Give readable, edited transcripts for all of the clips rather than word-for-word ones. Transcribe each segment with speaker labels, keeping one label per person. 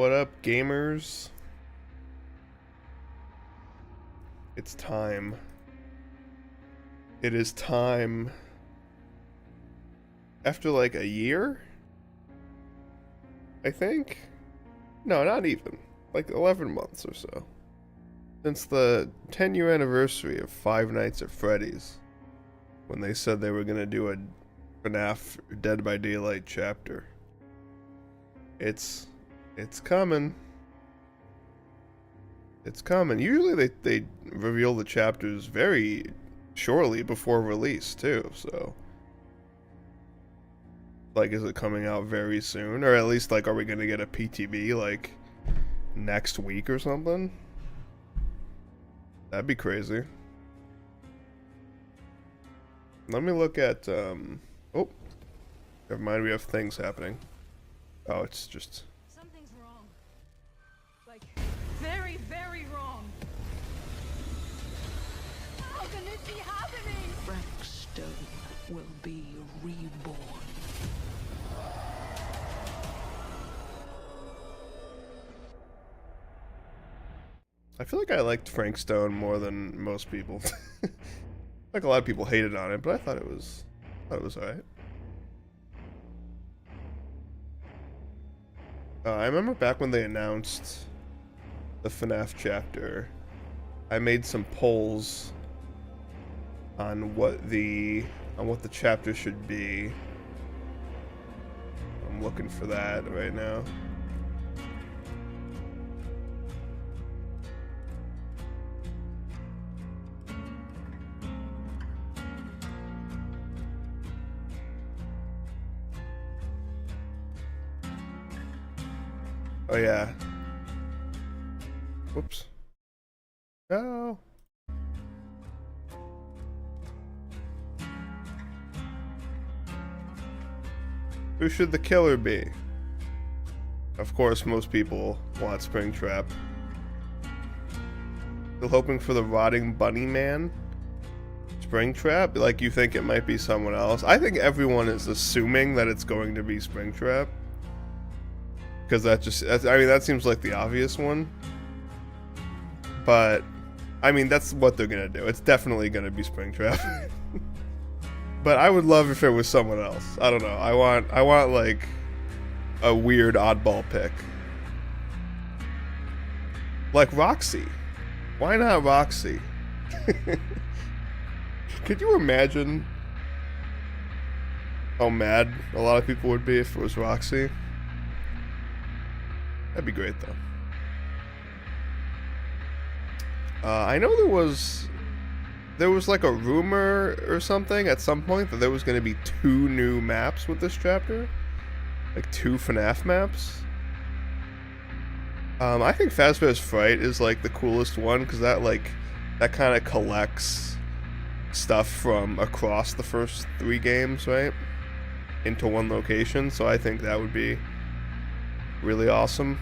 Speaker 1: What up, gamers? It's time. It is time. After like a year? I think? No, not even. Like 11 months or so. Since the 10-year anniversary of Five Nights at Freddy's. When they said they were gonna do a FNAF Dead by Daylight chapter. It's coming. It's coming. Usually they reveal the chapters very shortly before release too, so like, is it coming out very soon? Or at least, like, are we gonna get a PTB like next week or something? That'd be crazy. Let me look at oh, never mind, we have things happening. Oh, it's just
Speaker 2: something's wrong. Like, very, very wrong. How can this be happening?
Speaker 3: Frankstone will be reborn.
Speaker 1: I feel like I liked Frank Stone more than most people. Like, a lot of people hated on it, but I thought it was alright. I remember back when they announced the FNAF chapter, I made some polls on what the chapter should be. I'm looking for that right now. Oh yeah. Whoops. No. Who should the killer be? Of course, most people want Springtrap. Still hoping for the rotting bunny man? Springtrap? Like, you think it might be someone else? I think everyone is assuming that it's going to be Springtrap. Because I mean, that seems like the obvious one. But, I mean, that's what they're gonna do. It's definitely gonna be Springtrap. But I would love if it was someone else. I don't know. I want like a weird oddball pick. Like Roxy. Why not Roxy? Could you imagine how mad a lot of people would be if it was Roxy? That'd be great, though. I know there was like a rumor or something at some point that there was going to be 2 new maps with this chapter, like 2 FNAF maps. I think Fazbear's Fright is like the coolest one because that kind of collects stuff from across the first 3 games, right, into one location. So I think that would be really awesome.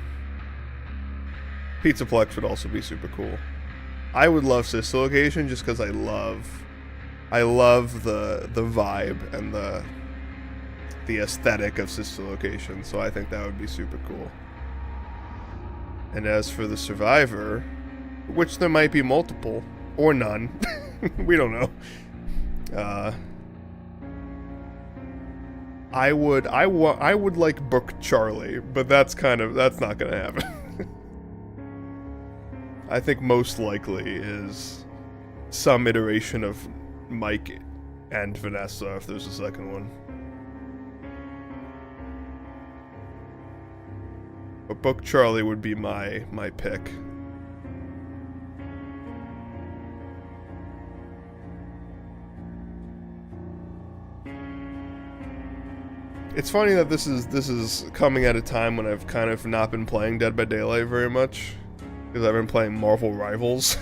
Speaker 1: Pizzaplex would also be super cool. I would love Sister Location just because I love the vibe and the aesthetic of Sister Location, so I think that would be super cool. And as for the Survivor, which there might be multiple or none, we don't know. I would like book Charlie, but that's not gonna happen. I think most likely is some iteration of Mike and Vanessa if there's a second one. But book Charlie would be my pick. It's funny that this is coming at a time when I've kind of not been playing Dead by Daylight very much, because I've been playing Marvel Rivals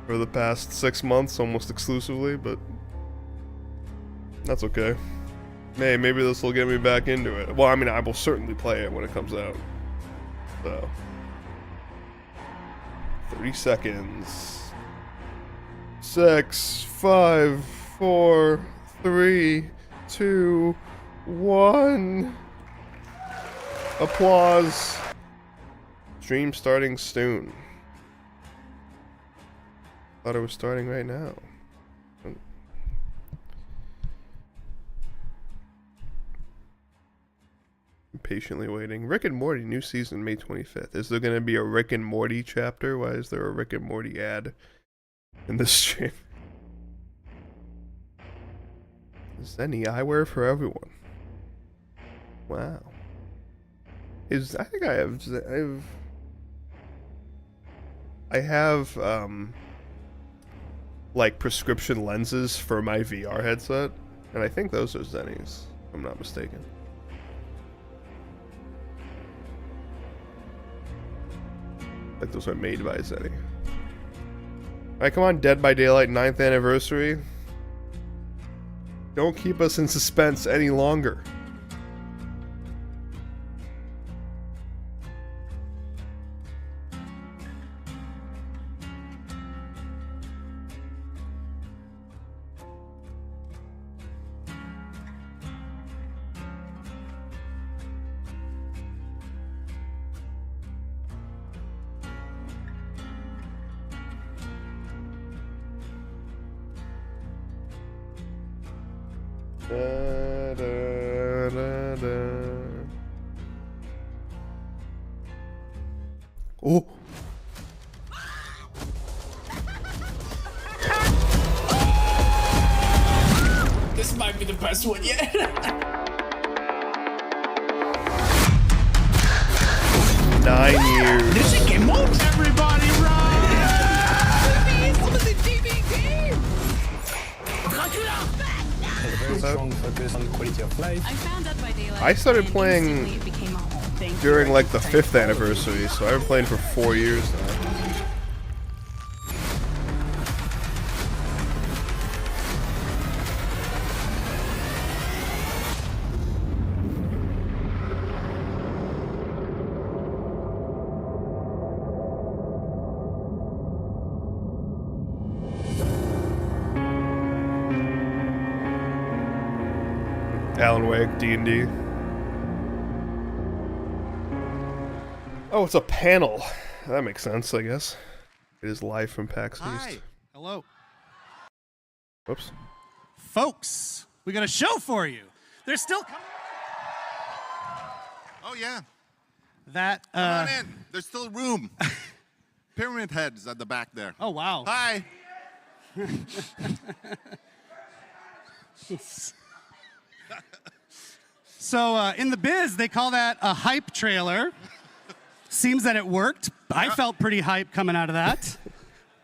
Speaker 1: for the past 6 months almost exclusively, but that's okay. Hey, maybe this will get me back into it. Well, I mean, I will certainly play it when it comes out. So, 30 seconds. 6, 5, 4, 3, 2, 1. Applause. Stream starting soon. Thought it was starting right now. Patiently waiting. Rick and Morty, new season, May 25th. Is there going to be a Rick and Morty chapter? Why is there a Rick and Morty ad in this stream? Zenny eyewear for everyone. Wow. I think I have like prescription lenses for my VR headset, and I think those are Zennies, if I'm not mistaken. Like those are made by Zenny. Alright, come on, Dead by Daylight 9th anniversary. Don't keep us in suspense any longer. Oh.
Speaker 4: This might be the best one yet.
Speaker 1: 9 years.
Speaker 4: This is game mode. Everybody run!
Speaker 2: Some of the DBD!
Speaker 5: Very strong focus on quality of life.
Speaker 2: I found Dead by Daylight.
Speaker 1: I started
Speaker 2: and
Speaker 1: playing
Speaker 2: instantly it became a home. Thank
Speaker 1: during
Speaker 2: you.
Speaker 1: like the 5th anniversary, so I've been playing for 4 years now. Alan Wake, D&D. Oh, it's a panel. That makes sense, I guess. It is live from PAX East.
Speaker 6: Hello.
Speaker 1: Whoops.
Speaker 6: Folks, we got a show for you. They're still coming.
Speaker 7: Oh, yeah.
Speaker 6: That,
Speaker 7: Come on in. There's still room. Pyramid Head's at the back there.
Speaker 6: Oh, wow.
Speaker 7: Hi.
Speaker 6: So, in the biz, they call that a hype trailer. Seems that it worked. I felt pretty hype coming out of that.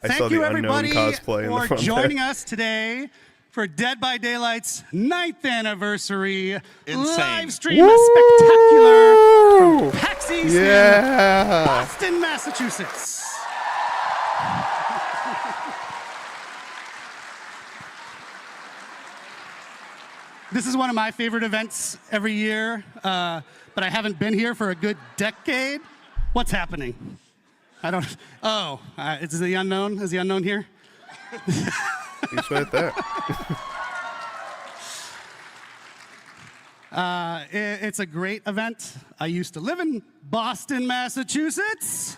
Speaker 1: I
Speaker 6: Thank
Speaker 1: saw
Speaker 6: you,
Speaker 1: the unknown
Speaker 6: everybody,
Speaker 1: cosplay in the
Speaker 6: for
Speaker 1: front
Speaker 6: joining
Speaker 1: there.
Speaker 6: us today for Dead by Daylight's 9th anniversary live stream spectacular from PAX East in Boston, Massachusetts. This is one of my favorite events every year, but I haven't been here for a good decade. What's happening? I don't. Oh, is the unknown? Is the unknown here?
Speaker 1: He's right there.
Speaker 6: It's a great event. I used to live in Boston, Massachusetts.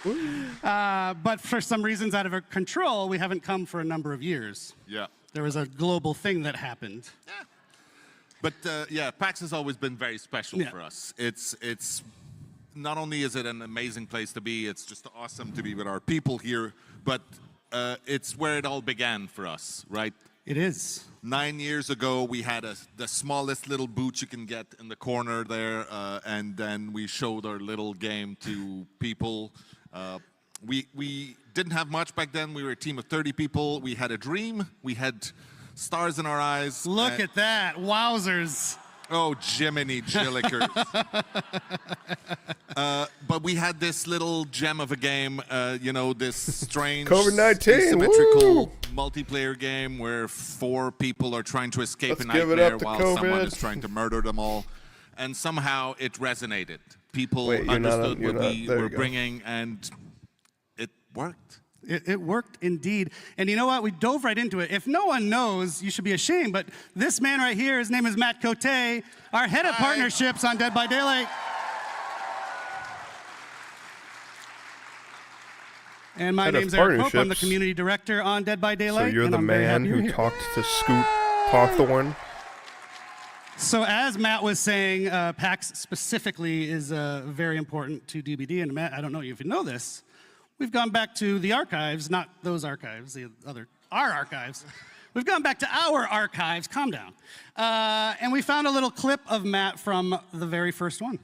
Speaker 6: But for some reasons out of our control, we haven't come for a number of years.
Speaker 7: Yeah.
Speaker 6: There was a global thing that happened.
Speaker 7: Yeah. But yeah, PAX has always been very special
Speaker 6: Yeah.
Speaker 7: for us. It's not only is it an amazing place to be, it's just awesome to be with our people here, but it's where it all began for us, right?
Speaker 6: It is.
Speaker 7: 9 years ago, we had the smallest little booth you can get in the corner there, and then we showed our little game to people. We didn't have much back then. We were a team of 30 people. We had a dream. We had stars in our eyes.
Speaker 6: Look at that. Wowzers.
Speaker 7: Oh, Jiminy Jillikers. But we had this little gem of a game, you know, this strange
Speaker 1: COVID-19,
Speaker 7: asymmetrical
Speaker 1: woo!
Speaker 7: multiplayer game where 4 people are trying to escape
Speaker 1: Let's
Speaker 7: a
Speaker 1: give it
Speaker 7: nightmare
Speaker 1: up to
Speaker 7: while
Speaker 1: COVID.
Speaker 7: someone is trying to murder them all. And somehow it resonated. People
Speaker 1: Wait, you're not on-
Speaker 7: understood
Speaker 1: you're
Speaker 7: what
Speaker 1: not-
Speaker 7: we
Speaker 1: there
Speaker 7: were
Speaker 1: you go.
Speaker 7: bringing, and it worked.
Speaker 6: It worked indeed. And you know what? We dove right into it. If no one knows, you should be ashamed. But this man right here, his name is Matt Cote, our head of
Speaker 7: Hi.
Speaker 6: partnerships on Dead by Daylight. And my
Speaker 1: Head of
Speaker 6: name's Eric Pope. I'm the
Speaker 1: partnerships.
Speaker 6: community director on Dead by Daylight.
Speaker 1: So you're
Speaker 6: and
Speaker 1: the
Speaker 6: I'm very
Speaker 1: man
Speaker 6: happy you're
Speaker 1: who
Speaker 6: here.
Speaker 1: talked to Scoot Hawthorne.
Speaker 6: So as Matt was saying, PAX specifically is very important to DBD. And Matt, I don't know if you know this, we've gone back to the archives, not those archives, our archives. We've gone back to our archives, calm down. And we found a little clip of Matt from the very first one.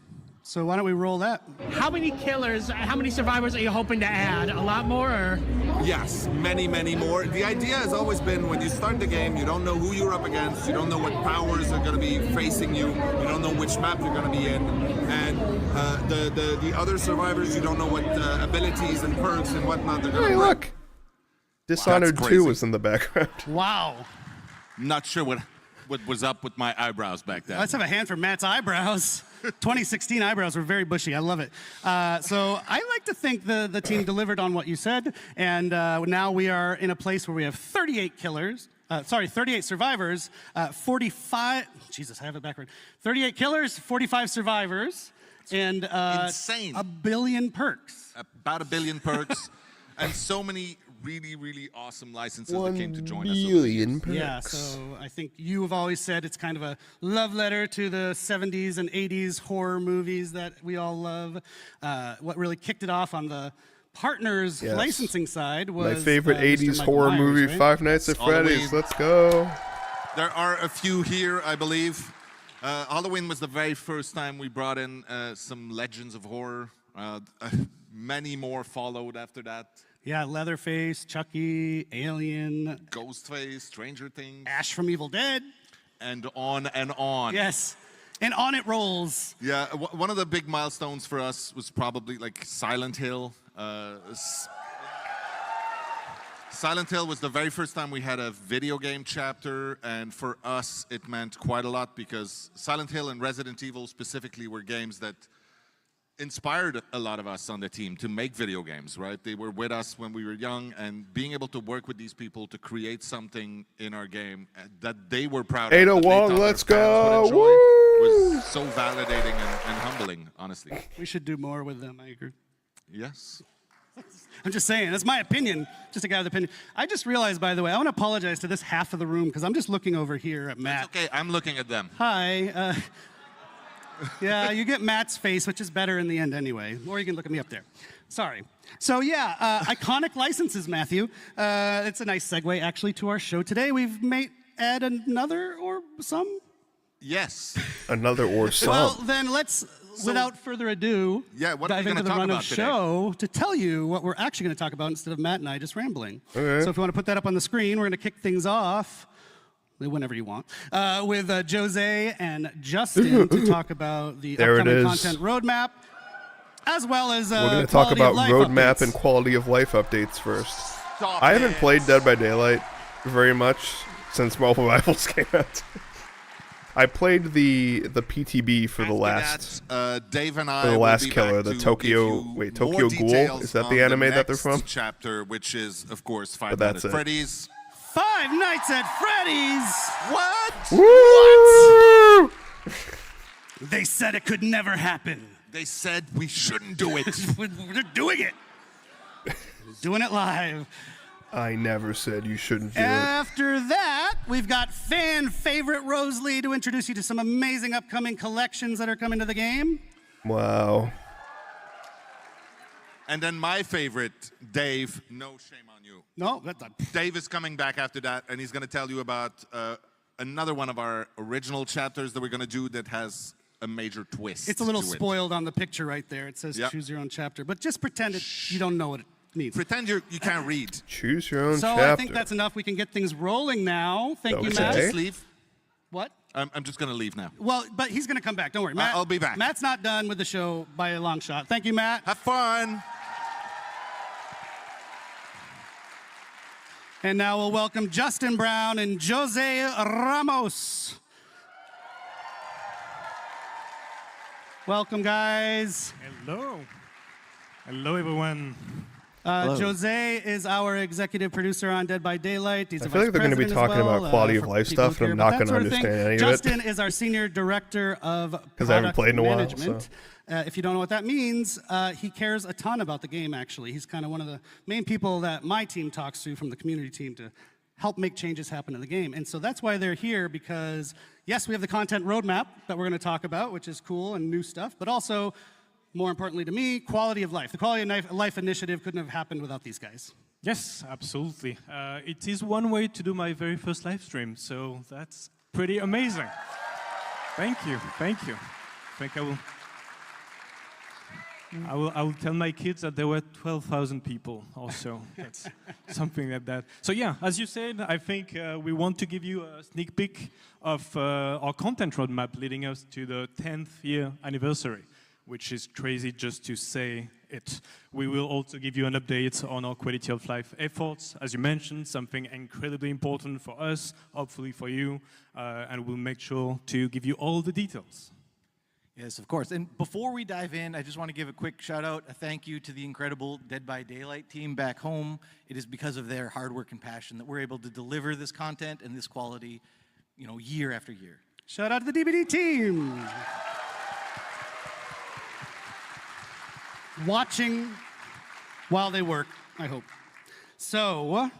Speaker 6: So why don't we roll that?
Speaker 8: How many killers, how many survivors are you hoping to add? A lot more, or?
Speaker 7: Yes, many, many more. The idea has always been when you start the game, you don't know who you're up against, you don't know what powers are going to be facing you, you don't know which map you're going to be in, and the other survivors, you don't know what abilities and perks and whatnot they're going to
Speaker 1: Hey,
Speaker 7: bring.
Speaker 1: look. Dishonored
Speaker 7: That's
Speaker 1: 2
Speaker 7: crazy.
Speaker 1: was in the background.
Speaker 6: Wow.
Speaker 7: Not sure what was up with my eyebrows back then.
Speaker 6: Let's have a hand for Matt's eyebrows. 2016 eyebrows were very bushy. I love it. So I like to think the team delivered on what you said, and now we are in a place where we have 38 killers. 38 survivors, 45. Jesus, I have it backward. 38 killers, 45 survivors, and
Speaker 7: insane.
Speaker 6: 1 billion perks.
Speaker 7: About 1 billion perks, and so many really, really awesome licenses that came to join us.
Speaker 1: 1 billion perks.
Speaker 6: Yeah, so I think you have always said it's kind of a love letter to the 70s and 80s horror movies that we all love. What really kicked it off on the partners
Speaker 1: Yes.
Speaker 6: licensing side was
Speaker 1: My favorite
Speaker 6: Mr.
Speaker 1: 80s
Speaker 6: Michael
Speaker 1: horror
Speaker 6: Myers,
Speaker 1: movie,
Speaker 6: right?
Speaker 1: Five Nights at
Speaker 7: Halloween.
Speaker 1: Freddy's. Let's go.
Speaker 7: There are a few here, I believe. Halloween was the very first time we brought in some legends of horror. Many more followed after that.
Speaker 6: Yeah, Leatherface, Chucky, Alien,
Speaker 7: Ghostface, Stranger Things,
Speaker 6: Ash from Evil Dead.
Speaker 7: and on and on.
Speaker 6: Yes, and on it rolls.
Speaker 7: Yeah, one of the big milestones for us was probably like Silent Hill. Silent Hill was the very first time we had a video game chapter, and for us it meant quite a lot because Silent Hill and Resident Evil specifically were games that inspired a lot of us on the team to make video games, right? They were with us when we were young, and being able to work with these people to create something in our game that they were proud
Speaker 1: Ada
Speaker 7: of, that they
Speaker 1: Wong,
Speaker 7: thought their
Speaker 1: let's
Speaker 7: fans would
Speaker 1: go.
Speaker 7: enjoy,
Speaker 1: Woo!
Speaker 7: was so validating and humbling, honestly.
Speaker 6: We should do more with them, I agree.
Speaker 7: Yes.
Speaker 6: I'm just saying, that's my opinion, just a guy with opinion. I just realized, by the way, I want to apologize to this half of the room because I'm just looking over here at Matt.
Speaker 7: It's okay, I'm looking at them.
Speaker 6: Hi. Yeah, you get Matt's face, which is better in the end anyway. Or you can look at me up there. Sorry. So yeah, iconic licenses, Matthew. It's a nice segue, actually, to our show today. We've made add another or some.
Speaker 7: Yes.
Speaker 1: Another or some.
Speaker 6: Well, then let's, without further ado,
Speaker 7: Yeah, what are
Speaker 6: dive
Speaker 7: we
Speaker 6: into
Speaker 7: gonna
Speaker 6: the
Speaker 7: talk
Speaker 6: run of
Speaker 7: about today?
Speaker 6: show to tell you what we're actually going to talk about instead of Matt and I just rambling.
Speaker 1: Okay.
Speaker 6: So if you want to put that up on the screen, we're going to kick things off whenever you want, with Jose and Justin to talk about the
Speaker 1: There it
Speaker 6: upcoming
Speaker 1: is.
Speaker 6: content roadmap, as well as
Speaker 1: We're going to talk
Speaker 6: quality of
Speaker 1: about
Speaker 6: life
Speaker 1: roadmap
Speaker 6: updates.
Speaker 1: and quality of life updates first.
Speaker 7: Stop
Speaker 1: I haven't
Speaker 7: it.
Speaker 1: played Dead by Daylight very much since Marvel Rivals came out. I played the PTB for the last.
Speaker 7: Dave and I
Speaker 1: for the
Speaker 7: will
Speaker 1: last
Speaker 7: be
Speaker 1: killer,
Speaker 7: back
Speaker 1: the
Speaker 7: to
Speaker 1: Tokyo-
Speaker 7: give you
Speaker 1: wait,
Speaker 7: more
Speaker 1: Tokyo Ghoul?
Speaker 7: details
Speaker 1: Is that
Speaker 7: on
Speaker 1: the anime that they're
Speaker 7: next
Speaker 1: from?
Speaker 7: chapter, which is, of course, Five
Speaker 1: But
Speaker 7: Nights
Speaker 1: that's
Speaker 7: at
Speaker 1: it.
Speaker 7: Freddy's.
Speaker 6: Five Nights at Freddy's.
Speaker 7: What?
Speaker 1: Woo!
Speaker 6: They said it could never happen.
Speaker 7: They said we shouldn't do it.
Speaker 6: We're doing it. Doing it live.
Speaker 1: I never said you shouldn't do it.
Speaker 6: After that, we've got fan favorite Rosalie to introduce you to some amazing upcoming collections that are coming to the game.
Speaker 1: Wow.
Speaker 7: And then my favorite, Dave, no shame on you.
Speaker 6: No, that's not.
Speaker 7: Dave is coming back after that, and he's going to tell you about another one of our original chapters that we're going to do that has a major twist.
Speaker 6: It's a little
Speaker 7: to it.
Speaker 6: spoiled on the picture right there. It says
Speaker 7: Yep.
Speaker 6: choose your own chapter, but just pretend you don't know what it means.
Speaker 7: Pretend you can't read.
Speaker 1: Choose your own
Speaker 6: So
Speaker 1: chapter.
Speaker 6: I think that's enough. We can get things rolling now. Thank you,
Speaker 1: Okay.
Speaker 6: Matt.
Speaker 7: Just leave.
Speaker 6: What?
Speaker 7: I'm just going to leave now.
Speaker 6: Well, but he's going to come back. Don't worry. Matt,
Speaker 7: I'll be back.
Speaker 6: Matt's not done with the show by a long shot. Thank you, Matt.
Speaker 7: Have fun.
Speaker 6: And now we'll welcome Justin Brown and Jose Ramos. Welcome, guys.
Speaker 9: Hello. Hello, everyone.
Speaker 6: Jose is our executive producer on Dead by Daylight. He's
Speaker 1: I
Speaker 6: a
Speaker 1: feel
Speaker 6: vice
Speaker 1: like they're gonna be
Speaker 6: president as
Speaker 1: talking
Speaker 6: well,
Speaker 1: about quality of
Speaker 6: for
Speaker 1: life
Speaker 6: people who
Speaker 1: stuff, and
Speaker 6: care
Speaker 1: I'm
Speaker 6: about
Speaker 1: not
Speaker 6: that
Speaker 1: gonna
Speaker 6: sort of thing.
Speaker 1: understand any of it.
Speaker 6: Justin is our senior director of
Speaker 1: 'Cause I haven't
Speaker 6: product
Speaker 1: played in a while,
Speaker 6: management. If you don't know what that means, he cares a ton about the game, actually. He's kind of one of the main people that my team talks to from the community team to help make changes happen in the game. And so that's why they're here, because yes, we have the content roadmap that we're going to talk about, which is cool and new stuff, but also, more importantly to me, quality of life. The Quality of Life initiative couldn't have happened without these guys.
Speaker 9: Yes, absolutely. It is one way to do my very first live stream, so that's pretty amazing. Thank you, thank you. I think I will tell my kids that there were 12,000 people also. That's something like that. So yeah, as you said, I think we want to give you a sneak peek of our content roadmap leading us to the 10th year anniversary, which is crazy just to say it. We will also give you an update on our quality of life efforts, as you mentioned, something incredibly important for us, hopefully for you, and we'll make sure to give you all the details.
Speaker 10: Yes, of course. And before we dive in, I just want to give a quick shout out, a thank you to the incredible Dead by Daylight team back home. It is because of their hard work and passion that we're able to deliver this content and this quality, you know, year after year.
Speaker 6: Shout out to the DBD team. Watching while they work, I hope. So,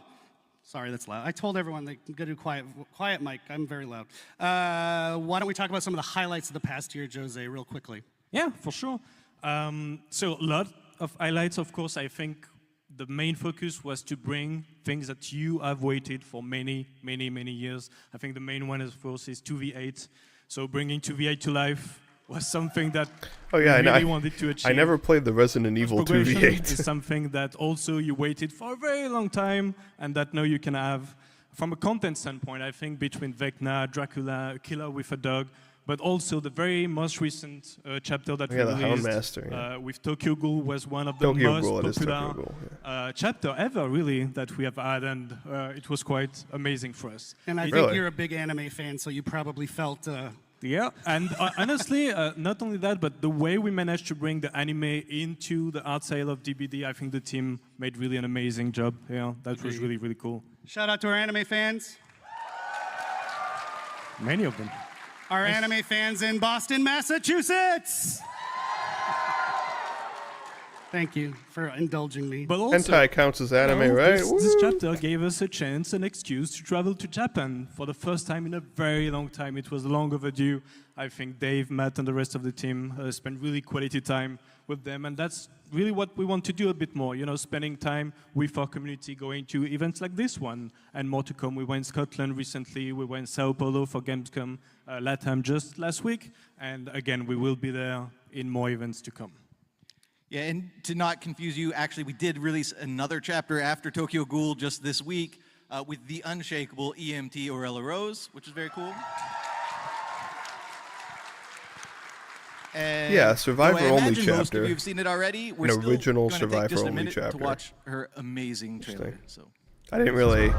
Speaker 6: sorry, that's loud. I told everyone they can go do quiet mic. I'm very loud. Why don't we talk about some of the highlights of the past year, Jose, real quickly?
Speaker 9: Yeah, for sure. So a lot of highlights, of course. I think the main focus was to bring things that you have waited for many, many, many years. I think the main one, of course, is 2v8. So bringing 2v8 to life was something that we really wanted to achieve.
Speaker 1: I never played the Resident Evil 2v8.
Speaker 9: Is something that also you waited for a very long time, and that now you can have. From a content standpoint, I think between Vecna, Dracula, A Killer with a Dog, but also the very most recent chapter that we released
Speaker 1: the Houndmaster,
Speaker 9: with Tokyo Ghoul was one of the most popular chapter ever, really, that we have had, and it was quite amazing for us.
Speaker 6: And I think you're a big anime fan, so you probably felt...
Speaker 9: Yeah, and honestly, not only that, but the way we managed to bring the anime into the art style of DBD, I think the team made really an amazing job. Yeah, that was really, really cool.
Speaker 6: Shout out to our anime fans.
Speaker 9: Many of them.
Speaker 6: Our anime fans in Boston, Massachusetts. Thank you for indulging me.
Speaker 9: But also,
Speaker 1: hentai counts as anime, right?
Speaker 9: This chapter gave us a chance, an excuse to travel to Japan for the first time in a very long time. It was long overdue. I think Dave, Matt, and the rest of the team spent really quality time with them, and that's really what we want to do a bit more, you know, spending time with our community, going to events like this one, and more to come. We were in Scotland recently, we were in Sao Paulo for Gamescom, LATAM just last week, and again, we will be there in more events to come.
Speaker 10: Yeah, and to not confuse you, actually, we did release another chapter after Tokyo Ghoul just this week with the unshakable EMT Aurella Rose, which is very cool. And
Speaker 1: yeah, survivor-only chapter.
Speaker 10: Most of you have seen it already. We're
Speaker 1: An original
Speaker 10: still going to take just a
Speaker 1: survivor-only
Speaker 10: minute
Speaker 1: chapter.
Speaker 10: to watch her amazing trailer. So
Speaker 1: I didn't really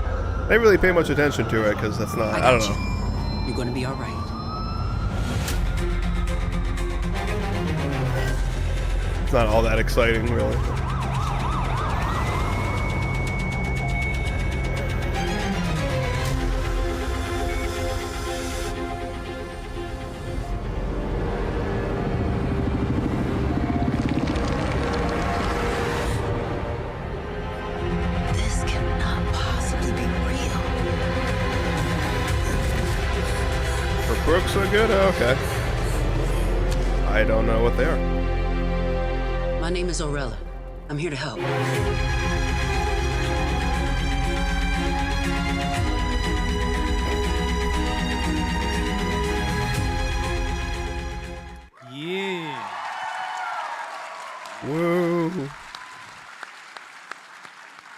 Speaker 1: pay much attention to it because that's not. I don't know.
Speaker 3: You're going to be all right.
Speaker 1: It's not all that exciting, really.
Speaker 3: This cannot possibly be real.
Speaker 1: Her crooks are good? Oh, okay. I don't know what they are.
Speaker 3: My name is Aurella. I'm here to help.
Speaker 10: yeah.
Speaker 1: Whoa.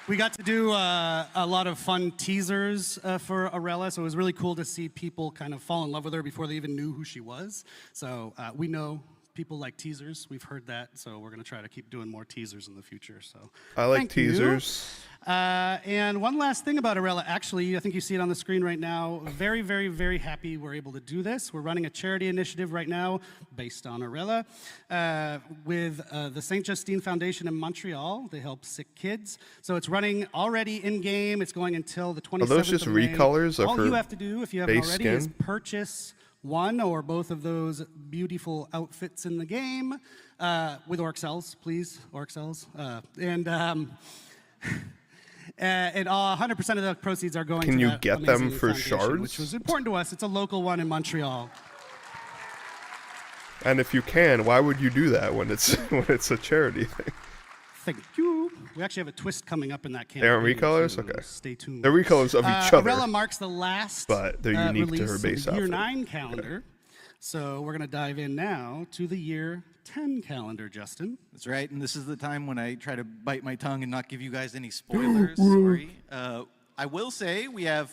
Speaker 6: We got to do a lot of fun teasers for Aurella, so it was really cool to see people kind of fall in love with her before they even knew who she was. So we know people like teasers. We've heard that, so we're going to try to keep doing more teasers in the future. So
Speaker 1: I like
Speaker 6: thank you.
Speaker 1: teasers.
Speaker 6: And one last thing about Aurella, actually, I think you see it on the screen right now. Very, very, very happy we're able to do this. We're running a charity initiative right now based on Aurella with the St. Justine Foundation in Montreal. They help sick kids. So it's running already in-game. It's going until the 27th
Speaker 1: Are those just
Speaker 6: of May.
Speaker 1: recolors of
Speaker 6: All
Speaker 1: her
Speaker 6: you have to do, if you haven't
Speaker 1: base
Speaker 6: already,
Speaker 1: skin?
Speaker 6: is purchase one or both of those beautiful outfits in the game with orc cells, please, orc cells. And 100% of the proceeds are going to
Speaker 1: Can you
Speaker 6: that
Speaker 1: get them
Speaker 6: amazing
Speaker 1: for
Speaker 6: foundation,
Speaker 1: shards?
Speaker 6: which was important to us. It's a local one in Montreal.
Speaker 1: And if you can, why would you do that when it's a charity thing?
Speaker 6: Thank you. We actually have a twist coming up in that campaign.
Speaker 1: They aren't recolors?
Speaker 6: So
Speaker 1: Okay.
Speaker 6: stay tuned.
Speaker 1: They're recolors of each other.
Speaker 6: Arella marks the last
Speaker 1: But they're unique to
Speaker 6: release
Speaker 1: her base
Speaker 6: of the Year
Speaker 1: outfit.
Speaker 6: 9 calendar. So we're going to dive in now to the Year 10 calendar, Justin.
Speaker 10: That's right, and this is the time when I try to bite my tongue and not give you guys any spoilers. Sorry. I will say we have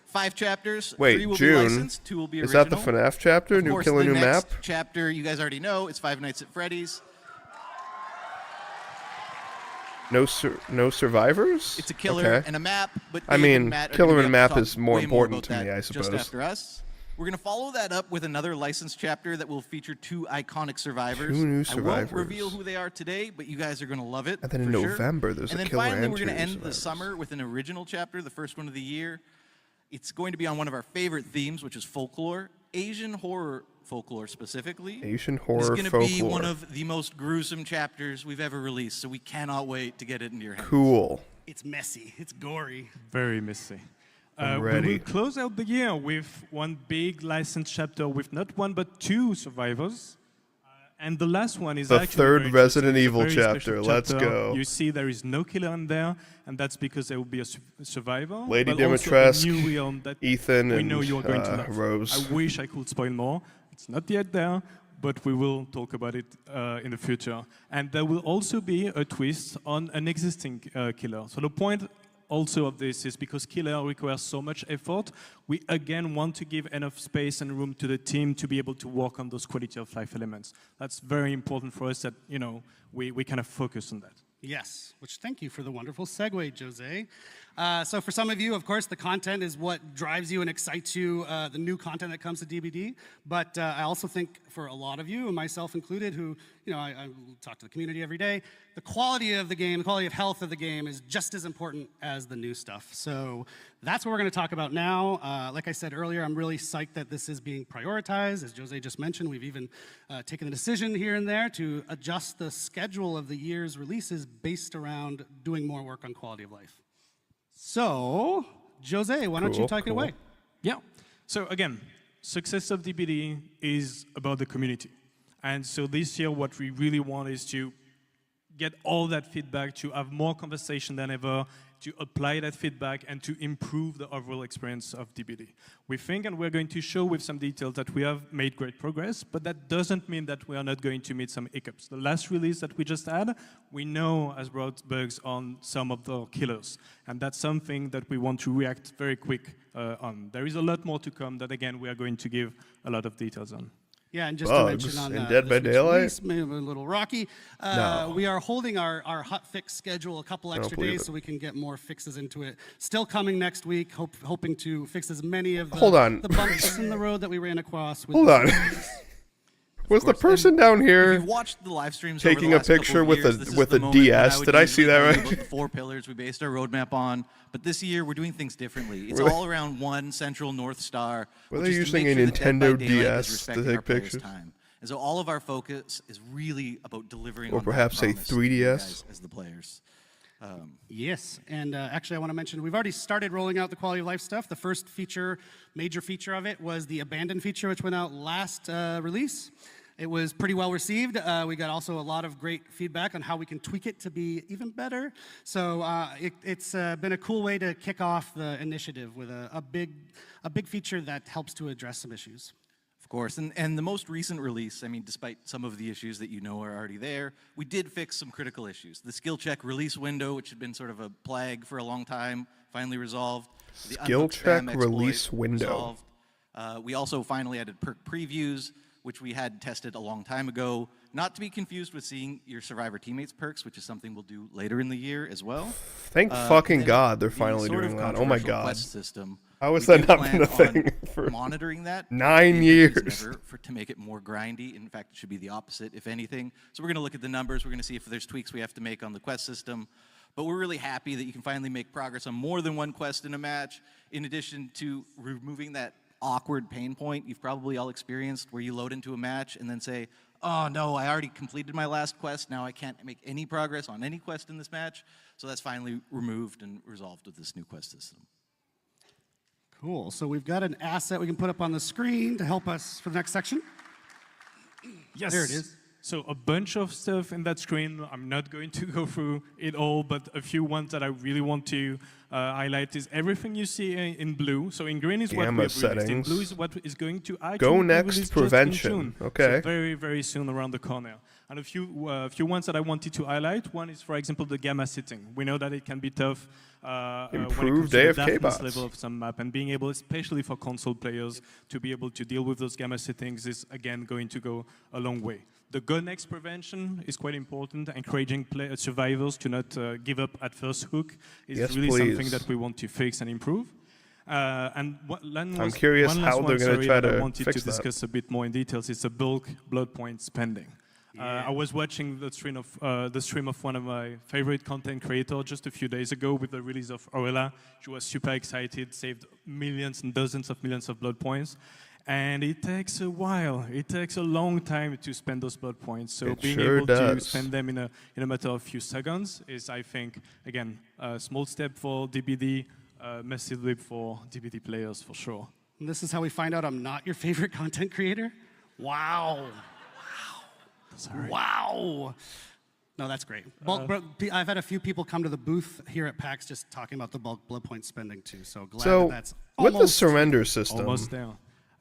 Speaker 10: 5 chapters. 3
Speaker 1: Wait,
Speaker 10: will
Speaker 1: June.
Speaker 10: be licensed, 2 will be
Speaker 1: Is
Speaker 10: original.
Speaker 1: that the FNAF chapter?
Speaker 10: Of
Speaker 1: New
Speaker 10: course,
Speaker 1: Killer,
Speaker 10: the
Speaker 1: New
Speaker 10: next
Speaker 1: Map?
Speaker 10: chapter, you guys already know, it's Five Nights at Freddy's.
Speaker 1: No survivors?
Speaker 10: It's a killer
Speaker 1: Okay.
Speaker 10: and a map, but
Speaker 1: I
Speaker 10: Dave
Speaker 1: mean,
Speaker 10: and Matt are
Speaker 1: killer
Speaker 10: gonna
Speaker 1: and
Speaker 10: be able
Speaker 1: map
Speaker 10: to
Speaker 1: is
Speaker 10: talk
Speaker 1: more
Speaker 10: way
Speaker 1: important
Speaker 10: about
Speaker 1: to me,
Speaker 10: that
Speaker 1: I suppose.
Speaker 10: Just after us. We're going to follow that up with another licensed chapter that will feature 2 iconic survivors.
Speaker 1: 2 new
Speaker 10: I
Speaker 1: survivors.
Speaker 10: won't reveal who they are today, but you guys are going to love it.
Speaker 1: And then in
Speaker 10: for sure.
Speaker 1: November, there's
Speaker 10: and
Speaker 1: a
Speaker 10: then
Speaker 1: killer
Speaker 10: finally,
Speaker 1: and
Speaker 10: we're going
Speaker 1: 2
Speaker 10: to
Speaker 1: new
Speaker 10: end the
Speaker 1: survivors.
Speaker 10: summer with an original chapter, the first one of the year. It's going to be on one of our favorite themes, which is folklore, Asian horror folklore specifically.
Speaker 1: Asian horror
Speaker 10: It's going to be
Speaker 1: folklore.
Speaker 10: one of the most gruesome chapters we've ever released, so we cannot wait to get it into your hands.
Speaker 1: Cool.
Speaker 6: It's messy. It's gory.
Speaker 9: Very messy.
Speaker 1: I'm
Speaker 9: We
Speaker 1: ready.
Speaker 9: will close out the year with one big licensed chapter with not 1 but 2 survivors. And the last one is
Speaker 1: The
Speaker 9: actually
Speaker 1: third
Speaker 9: very
Speaker 1: Resident
Speaker 9: interesting.
Speaker 1: Evil
Speaker 9: It's a very
Speaker 1: chapter.
Speaker 9: special
Speaker 1: Let's
Speaker 9: chapter.
Speaker 1: go.
Speaker 9: You see there is no killer in there, and that's because there will be a survivor.
Speaker 1: Lady
Speaker 9: but also a
Speaker 1: Dimitrescu,
Speaker 9: new realm that
Speaker 1: Ethan,
Speaker 9: we
Speaker 1: and
Speaker 9: know you are going to love.
Speaker 1: Rose.
Speaker 9: I wish I could spoil more. It's not yet there, but we will talk about it in the future. And there will also be a twist on an existing killer. So the point also of this is because killer requires so much effort, we again want to give enough space and room to the team to be able to work on those quality of life elements. That's very important for us that, you know, we kind of focus on that.
Speaker 6: Yes, which thank you for the wonderful segue, Jose. So for some of you, of course, the content is what drives you and excites you, the new content that comes to DBD. But I also think for a lot of you, and myself included, who, you know, I talk to the community every day, the quality of the game, the quality of health of the game is just as important as the new stuff. So that's what we're going to talk about now. Like I said earlier, I'm really psyched that this is being prioritized. As Jose just mentioned, we've even taken the decision here and there to adjust the schedule of the year's releases based around doing more work on quality of life. So, Jose, why don't you take it away?
Speaker 9: Yeah. So again, success of DBD is about the community. And so this year, what we really want is to get all that feedback, to have more conversation than ever, to apply that feedback, and to improve the overall experience of DBD. We think, and we're going to show with some details, that we have made great progress, but that doesn't mean that we are not going to meet some hiccups. The last release that we just had, we know has brought bugs on some of the killers, and that's something that we want to react very quick on. There is a lot more to come that, again, we are going to give a lot of details on.
Speaker 6: Yeah, and just
Speaker 1: Bugs
Speaker 6: to mention on
Speaker 1: in Dead by
Speaker 6: this week's
Speaker 1: Daylight?
Speaker 6: release, maybe a little rocky.
Speaker 1: No.
Speaker 6: We are holding our hot fix schedule a couple extra
Speaker 1: believe
Speaker 6: days
Speaker 1: it.
Speaker 6: so we can get more fixes into it. Still coming next week, hoping to fix as many of the,
Speaker 1: Hold on.
Speaker 6: the bumps in the road that we ran across. With
Speaker 1: Hold on. Was the person down
Speaker 10: If
Speaker 1: here
Speaker 10: you've watched the live streams
Speaker 1: taking
Speaker 10: over the
Speaker 1: a
Speaker 10: last couple
Speaker 1: picture
Speaker 10: of
Speaker 1: with
Speaker 10: years,
Speaker 1: a
Speaker 10: this is
Speaker 1: with
Speaker 10: the
Speaker 1: a
Speaker 10: moment when
Speaker 1: DS?
Speaker 10: would
Speaker 1: Did I see
Speaker 10: usually
Speaker 1: that
Speaker 10: tell you
Speaker 1: right?
Speaker 10: about the 4 pillars we based our roadmap on, but this year we're doing things differently. It's
Speaker 1: Were they-
Speaker 10: all around one central North Star.
Speaker 1: Were
Speaker 10: which
Speaker 1: they
Speaker 10: is to
Speaker 1: using
Speaker 10: make
Speaker 1: a
Speaker 10: sure that Dead by
Speaker 1: Nintendo
Speaker 10: Daylight is
Speaker 1: DS to
Speaker 10: respecting
Speaker 1: take
Speaker 10: our players'
Speaker 1: pictures?
Speaker 10: time. And so all of our focus is really about delivering
Speaker 1: Or
Speaker 10: on that
Speaker 1: perhaps a
Speaker 10: promise to you
Speaker 1: 3DS?
Speaker 10: guys as the players.
Speaker 6: Yes, and actually I want to mention, we've already started rolling out the quality of life stuff. The first feature, major feature of it was the abandoned feature, which went out last release. It was pretty well received. We got also a lot of great feedback on how we can tweak it to be even better. So it's been a cool way to kick off the initiative with a big feature that helps to address some issues.
Speaker 10: Of course, and the most recent release, I mean, despite some of the issues that you know are already there, we did fix some critical issues. The skill check release window, which had been sort of a plague for a long time, finally resolved. The
Speaker 1: Skill
Speaker 10: unhooked spam
Speaker 1: check
Speaker 10: exploit
Speaker 1: release window.
Speaker 10: resolved. We also finally added perk previews, which we had tested a long time ago. Not to be confused with seeing your survivor teammates perks, which is something we'll do later in the year as well.
Speaker 1: Thank fucking
Speaker 10: then
Speaker 1: God they're
Speaker 10: the
Speaker 1: finally
Speaker 10: sort
Speaker 1: doing
Speaker 10: of
Speaker 1: that. Oh my
Speaker 10: controversial
Speaker 1: God.
Speaker 10: quest system.
Speaker 1: How has
Speaker 10: We
Speaker 1: that
Speaker 10: do
Speaker 1: not
Speaker 10: plan
Speaker 1: been a
Speaker 10: on
Speaker 1: thing for
Speaker 10: monitoring that
Speaker 1: 9
Speaker 10: maybe
Speaker 1: years?
Speaker 10: never to make it more grindy. In fact, it should be the opposite, if anything. So we're going to look at the numbers. We're going to see if there's tweaks we have to make on the quest system. But we're really happy that you can finally make progress on more than one quest in a match, in addition to removing that awkward pain point you've probably all experienced where you load into a match and then say, oh no, I already completed my last quest, now I can't make any progress on any quest in this match. So that's finally removed and resolved with this new quest system.
Speaker 6: Cool. So we've got an asset we can put up on the screen to help us for the next section.
Speaker 9: Yes.
Speaker 6: There it is.
Speaker 9: So a bunch of stuff in that screen. I'm not going to go through it all, but a few ones that I really want to highlight is everything you see in blue. So in green is what we have released. In blue is what is going to actually
Speaker 1: Go
Speaker 9: be
Speaker 1: next
Speaker 9: released
Speaker 1: prevention.
Speaker 9: Just in June.
Speaker 1: Okay.
Speaker 9: So very, very soon around the corner. And a few ones that I wanted to highlight. One is, for example, the gamma setting. We know that it can be tough when it comes to the darkness level of some map, and being able, especially for console players, to be able to deal with those gamma settings is, again, going to go a long way. The go next prevention is quite important. Encouraging survivors to not give up at first hook is really something that we want to fix and improve. And
Speaker 1: I'm curious how they're going to try to
Speaker 9: I wanted
Speaker 1: fix
Speaker 9: to discuss a bit more in details. It's a bulk blood point spending. I was watching the stream of one of my favorite content creators just a few days ago with the release of Orella. She was super excited, saved millions and dozens of millions of blood points. And it takes a while. It takes a long time to spend those blood points. So being able to spend them in a matter of few seconds is, I think, again, a small step for DBD, massive leap for DBD players for sure.
Speaker 6: And this is how we find out I'm not your favorite content creator? Wow.
Speaker 9: Sorry.
Speaker 6: Wow. No, that's great. I've had a few people come to the booth here at PAX just talking about the bulk blood point spending too. So glad that that's
Speaker 1: with the surrender system.
Speaker 9: Almost there.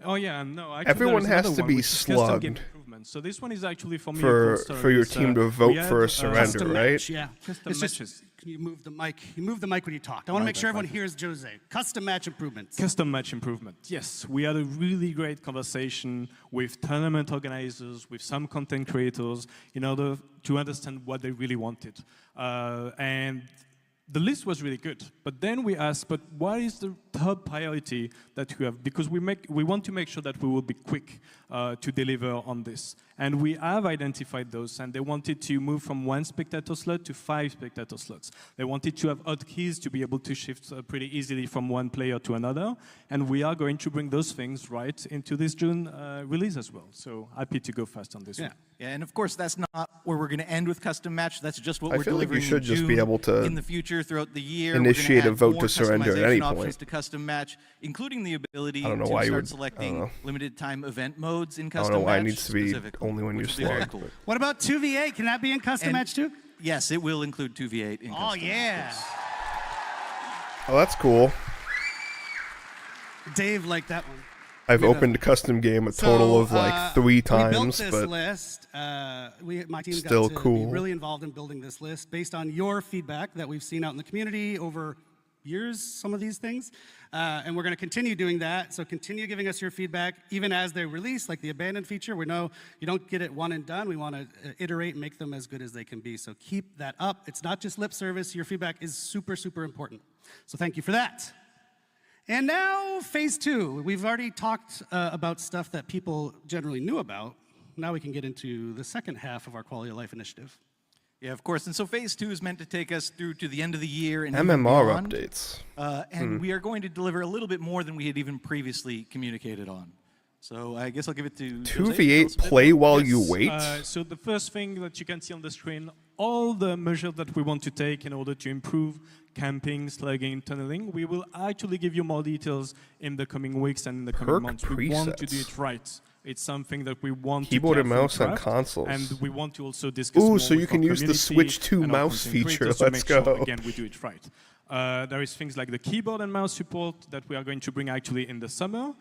Speaker 9: Oh yeah, no. Actually,
Speaker 1: everyone has to be slugged.
Speaker 9: So this one is actually for me
Speaker 1: for your team to vote for a surrender, right?
Speaker 6: Yeah, it's just, can you move the mic? You move the mic when you talk. I want to make sure everyone hears Jose. Custom match improvements.
Speaker 9: Custom match improvement. Yes, we had a really great conversation with tournament organizers, with some content creators, in order to understand what they really wanted. And the list was really good, but then we asked, but what is the top priority that we have? Because we want to make sure that we will be quick to deliver on this. And we have identified those, and they wanted to move from 1 spectator slot to 5 spectator slots. They wanted to have hotkeys to be able to shift pretty easily from one player to another, and we are going to bring those things right into this June release as well. So happy to go fast on this one.
Speaker 10: Yeah, and of course that's not where we're going to end with custom match. That's just what we're
Speaker 1: feel like
Speaker 10: delivering
Speaker 1: you should
Speaker 10: in
Speaker 1: just
Speaker 10: June.
Speaker 1: be able to
Speaker 10: In the future, throughout the year,
Speaker 1: initiate
Speaker 10: we're
Speaker 1: a vote
Speaker 10: more
Speaker 1: to surrender at any point.
Speaker 10: options to custom match, including the ability
Speaker 1: I don't know
Speaker 10: to
Speaker 1: why you
Speaker 10: start
Speaker 1: would,
Speaker 10: selecting limited time event modes in
Speaker 1: I
Speaker 10: custom
Speaker 1: don't know why it
Speaker 10: match
Speaker 1: needs to be
Speaker 10: specifically,
Speaker 1: only when you
Speaker 10: which will be very
Speaker 1: slot.
Speaker 10: cool.
Speaker 6: What about 2v8? Can that be in custom match too?
Speaker 10: Yes, it will include 2v8 in custom.
Speaker 6: Oh yeah.
Speaker 1: Oh, that's cool.
Speaker 6: Dave liked that one.
Speaker 1: I've opened a custom game a total of like 3 times,
Speaker 6: we built this
Speaker 1: but
Speaker 6: list. My team
Speaker 1: still
Speaker 6: got to
Speaker 1: cool.
Speaker 6: be really involved in building this list based on your feedback that we've seen out in the community over years, some of these things. And we're going to continue doing that. So continue giving us your feedback, even as they release, like the abandoned feature. We know you don't get it one and done. We want to iterate and make them as good as they can be. So keep that up. It's not just lip service. Your feedback is super, super important. So thank you for that. And now, phase 2. We've already talked about stuff that people generally knew about. Now we can get into the second half of our quality of life initiative.
Speaker 10: Yeah, of course. And so phase 2 is meant to take us through to the end of the year and
Speaker 1: MMR
Speaker 10: beyond.
Speaker 1: updates.
Speaker 10: And we are going to deliver a little bit more than we had even previously communicated on. So I guess I'll give it to
Speaker 1: 2v8 play while you wait.
Speaker 9: So the first thing that you can see on the screen, all the measures that we want to take in order to improve camping, slugging, tunneling, we will actually give you more details in the coming weeks and in the coming months. We want to do it right. It's something that we want
Speaker 1: Keyboard
Speaker 9: to
Speaker 1: and mouse on consoles.
Speaker 9: And we want to also discuss more
Speaker 1: so you
Speaker 9: with
Speaker 1: can
Speaker 9: our
Speaker 1: use the
Speaker 9: community
Speaker 1: Switch 2
Speaker 9: and our
Speaker 1: mouse
Speaker 9: content
Speaker 1: feature.
Speaker 9: creators to
Speaker 1: Let's
Speaker 9: make sure,
Speaker 1: go.
Speaker 9: again, we do it right. There is things like the keyboard and mouse support that we are going to bring actually in the summer,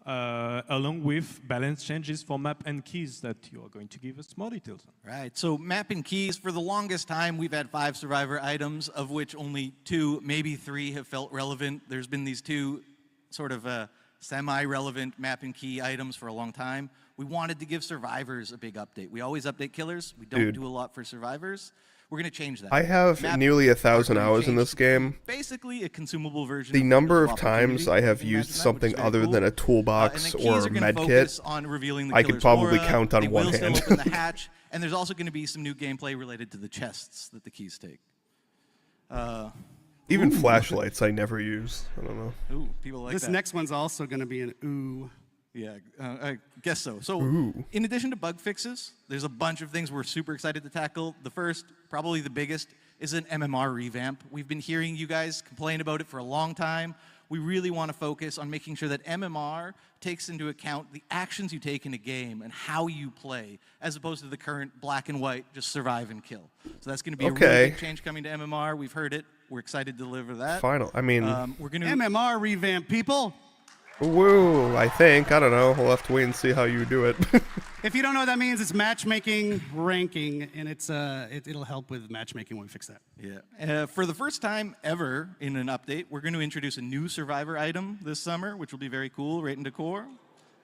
Speaker 9: along with balance changes for map and keys that you are going to give us more details on.
Speaker 10: Right, so map and keys, for the longest time, we've had 5 survivor items, of which only 2, maybe 3 have felt relevant. There's been these 2 sort of semi-relevant map and key items for a long time. We wanted to give survivors a big update. We always update killers. We don't do a lot for survivors. We're going to change that.
Speaker 1: I have nearly 1,000 hours in this game.
Speaker 10: Basically a consumable version.
Speaker 1: The number of times I have used something other than a toolbox or a medkit, I could probably count on one hand.
Speaker 10: Open the hatch, and there's also going to be some new gameplay related to the chests that the keys take.
Speaker 1: Even flashlights I never use. I don't know.
Speaker 10: Ooh, people like
Speaker 6: This
Speaker 10: that.
Speaker 6: next one's also going to be an ooh.
Speaker 10: Yeah, I guess so. So,
Speaker 1: Ooh.
Speaker 10: in addition to bug fixes, there's a bunch of things we're super excited to tackle. The first, probably the biggest, is an MMR revamp. We've been hearing you guys complain about it for a long time. We really want to focus on making sure that MMR takes into account the actions you take in a game and how you play, as opposed to the current black and white, just survive and kill. So that's going to be a really big change coming to MMR. We've heard it. We're excited to deliver that.
Speaker 1: I mean,
Speaker 10: we're going to
Speaker 6: MMR revamp, people.
Speaker 1: woo, I think. I don't know. We'll have to wait and see how you do it.
Speaker 6: If you don't know what that means, it's matchmaking ranking, and it'll help with matchmaking when we fix that.
Speaker 10: Yeah. For the first time ever in an update, we're going to introduce a new Survivor item this summer, which will be very cool, right in decor.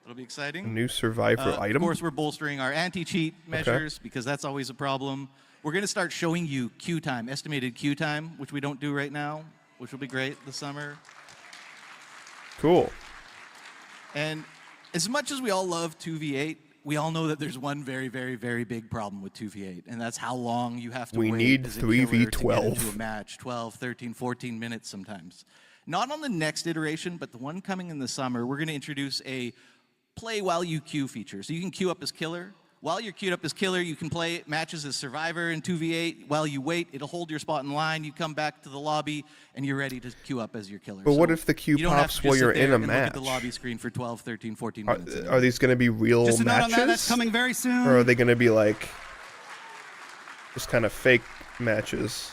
Speaker 10: It'll be exciting.
Speaker 1: A new Survivor item?
Speaker 10: Of course, we're bolstering our anti-cheat measures because that's always a problem. We're going to start showing you queue time, estimated queue time, which we don't do right now, which will be great this summer.
Speaker 1: Cool.
Speaker 10: And as much as we all love 2v8, we all know that there's one very, very, very big problem with 2v8, and that's how long you have to wait.
Speaker 1: We need
Speaker 10: as a killer to get
Speaker 1: 3v12.
Speaker 10: into a match, 12, 13, 14 minutes sometimes. Not on the next iteration, but the one coming in the summer, we're going to introduce a play while you queue feature. So you can queue up as killer. While you're queued up as killer, you can play matches as survivor in 2v8. While you wait, it'll hold your spot in line. You come back to the lobby, and you're ready to queue up as your killer.
Speaker 1: But what if the queue pops while you're in a match?
Speaker 10: Look at the lobby screen for 12, 13, 14 minutes.
Speaker 1: Are these going to be real
Speaker 6: Just a note
Speaker 1: matches?
Speaker 6: on that, that's coming very soon.
Speaker 1: Or are they going to be like just kind of fake matches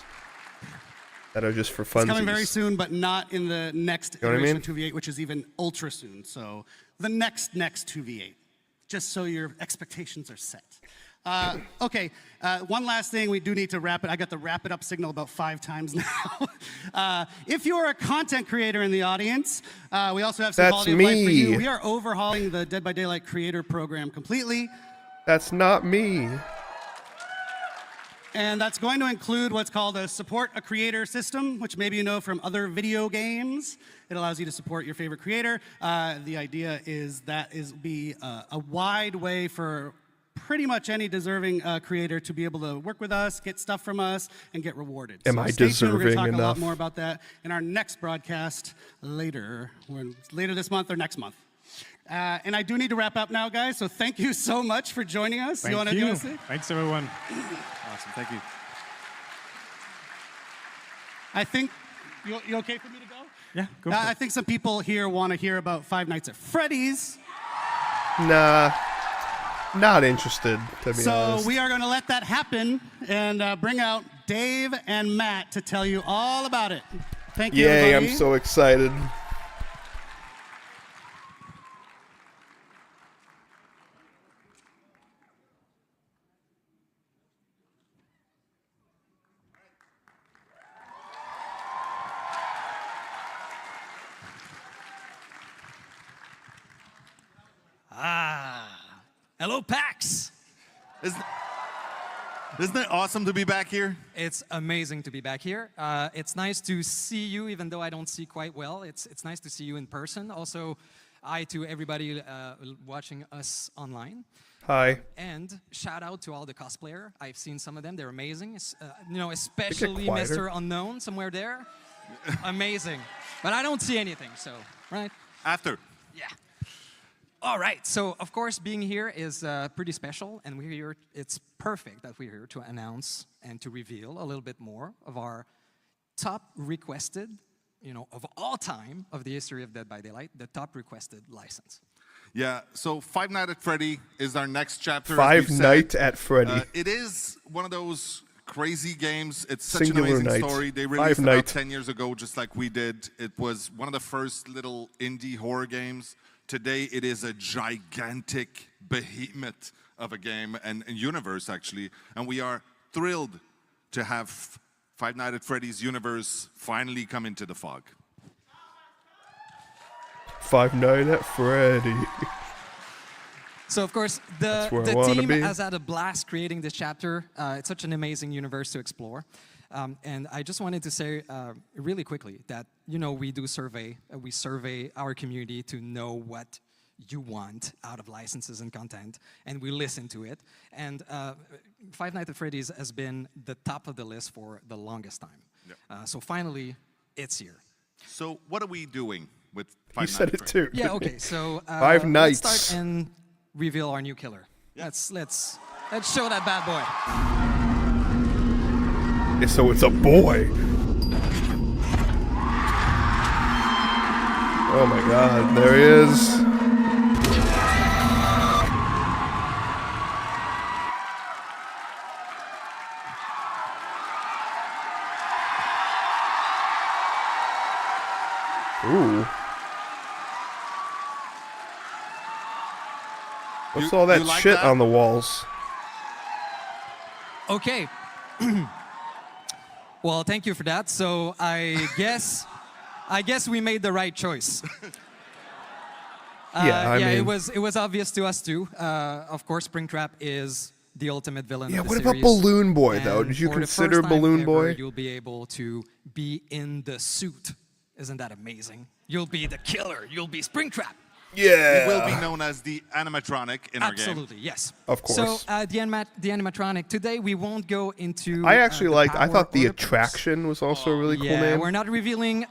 Speaker 1: that are just for funsies?
Speaker 6: It's coming very soon, but not in the next
Speaker 1: You know what I
Speaker 6: iteration of 2v8, which is even ultra soon. So the next 2v8, just so your expectations are set. Okay, one last thing, we do need to wrap it. I got the wrap it up signal about 5 times now. If you're a content creator in the audience, we also have some
Speaker 1: That's
Speaker 6: quality of life for
Speaker 1: me.
Speaker 6: you. We are overhauling the Dead by Daylight creator program completely.
Speaker 1: That's not me.
Speaker 6: And that's going to include what's called a support a creator system, which maybe you know from other video games. It allows you to support your favorite creator. The idea is that be a wide way for pretty much any deserving creator to be able to work with us, get stuff from us, and get rewarded.
Speaker 1: Am I
Speaker 6: stay tuned. We're
Speaker 1: deserving
Speaker 6: going to talk a lot
Speaker 1: enough?
Speaker 6: more about that in our next broadcast later this month or next month. And I do need to wrap up now, guys. So thank you so much for joining us.
Speaker 9: Thank
Speaker 6: Do you
Speaker 9: you.
Speaker 6: want to say?
Speaker 9: Thanks, everyone.
Speaker 10: Awesome, thank you.
Speaker 6: I think you okay for me to go?
Speaker 9: Yeah, go for
Speaker 6: I
Speaker 9: it.
Speaker 6: think some people here want to hear about Five Nights at Freddy's.
Speaker 1: Nah. Not interested, to be
Speaker 6: So
Speaker 1: honest.
Speaker 6: we are going to let that happen and bring out Dave and Matt to tell you all about it. Thank you,
Speaker 1: Yay,
Speaker 6: everybody.
Speaker 1: I'm so excited.
Speaker 11: Hello, PAX.
Speaker 7: Isn't it awesome to be back here?
Speaker 11: It's amazing to be back here. It's nice to see you, even though I don't see quite well. It's nice to see you in person. Also, hi to everybody watching us online.
Speaker 1: Hi.
Speaker 11: And shout out to all the cosplayer. I've seen some of them. They're amazing. Especially
Speaker 1: quieter.
Speaker 11: Mr. Unknown somewhere there. Amazing. But I don't see anything, so, right?
Speaker 7: After.
Speaker 11: Yeah. All right, so of course being here is pretty special, and we're here, it's perfect that we're here to announce and to reveal a little bit more of our top requested, of all time of the history of Dead by Daylight, the top requested license.
Speaker 7: Yeah, so Five Nights at Freddy is our next chapter.
Speaker 1: Five Nights at Freddy.
Speaker 7: It is one of those crazy games. It's such
Speaker 1: Singular
Speaker 7: an amazing
Speaker 1: night.
Speaker 7: story. They
Speaker 1: Five
Speaker 7: released it about
Speaker 1: Night.
Speaker 7: 10 years ago, just like we did. It was one of the first little indie horror games. Today, it is a gigantic behemoth of a game and universe, actually. And we are thrilled to have Five Nights at Freddy's universe finally come into the fog.
Speaker 1: Five Nights at Freddy.
Speaker 11: So of course, the
Speaker 1: where I wanna
Speaker 11: team
Speaker 1: be.
Speaker 11: has had a blast creating this chapter. It's such an amazing universe to explore. And I just wanted to say really quickly that, we do survey. We survey our community to know what you want out of licenses and content, and we listen to it. And Five Nights at Freddy's has been the top of the list for the longest time.
Speaker 7: Yep.
Speaker 11: So finally, it's here.
Speaker 7: So what are we doing with
Speaker 1: He
Speaker 7: Five
Speaker 1: said
Speaker 7: Nights
Speaker 1: it
Speaker 7: at
Speaker 1: too.
Speaker 11: Yeah, okay, so
Speaker 1: Five Nights.
Speaker 11: let's start and reveal our new killer. Let's show that bad boy.
Speaker 1: Yeah, so it's a boy. Oh my god, there he is. Ooh. What's all that
Speaker 7: you like
Speaker 1: shit
Speaker 7: that?
Speaker 1: on the walls?
Speaker 11: Okay. Well, thank you for that. So I guess we made the right choice.
Speaker 1: Yeah, I mean,
Speaker 11: it was obvious to us too. Of course, Springtrap is the ultimate villain.
Speaker 1: Yeah,
Speaker 11: of the
Speaker 1: what about
Speaker 11: series.
Speaker 1: Balloon Boy, though?
Speaker 11: And
Speaker 1: Did you
Speaker 11: for the
Speaker 1: consider
Speaker 11: first time
Speaker 1: Balloon
Speaker 11: ever,
Speaker 1: Boy?
Speaker 11: You'll be able to be in the suit. Isn't that amazing? You'll be the killer. You'll be Springtrap.
Speaker 1: Yeah.
Speaker 7: It will be known as the animatronic in our game.
Speaker 11: Absolutely, yes.
Speaker 1: Of course.
Speaker 11: So the animatronic. Today we won't go into.
Speaker 1: I actually
Speaker 11: the
Speaker 1: liked. I
Speaker 11: power
Speaker 1: thought the
Speaker 11: or perks.
Speaker 1: attraction was also a really cool
Speaker 11: Yeah,
Speaker 1: name.
Speaker 11: we're not revealing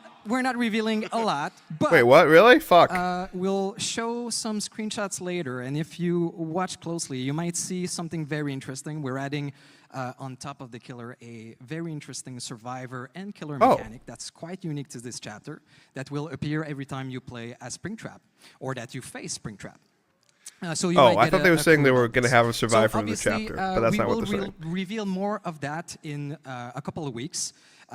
Speaker 11: a lot. But
Speaker 1: Wait, what? Really? Fuck.
Speaker 11: we'll show some screenshots later, and if you watch closely, you might see something very interesting. We're adding on top of the killer a very interesting survivor and killer mechanic that's quite unique to this chapter that will appear every time you play as Springtrap or that you face Springtrap. So you might
Speaker 1: I
Speaker 11: get
Speaker 1: thought they were saying
Speaker 11: cool
Speaker 1: they were
Speaker 11: look.
Speaker 1: going to have a
Speaker 11: So
Speaker 1: survivor in the
Speaker 11: obviously,
Speaker 1: chapter, but that's not what they're
Speaker 11: we
Speaker 1: saying.
Speaker 11: will reveal more of that in a couple of weeks.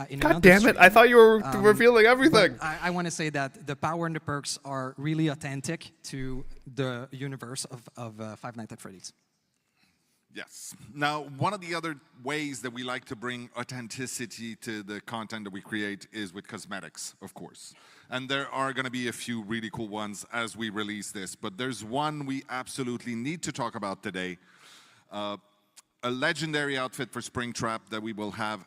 Speaker 11: In
Speaker 1: God
Speaker 11: another
Speaker 1: damn it!
Speaker 11: stream.
Speaker 1: I thought you were revealing everything.
Speaker 11: But I want to say that the power and the perks are really authentic to the universe of Five Nights at Freddy's.
Speaker 7: Yes. Now, one of the other ways that we like to bring authenticity to the content that we create is with cosmetics, of course. And there are going to be a few really cool ones as we release this. But there's one we absolutely need to talk about today. A legendary outfit for Springtrap that we will have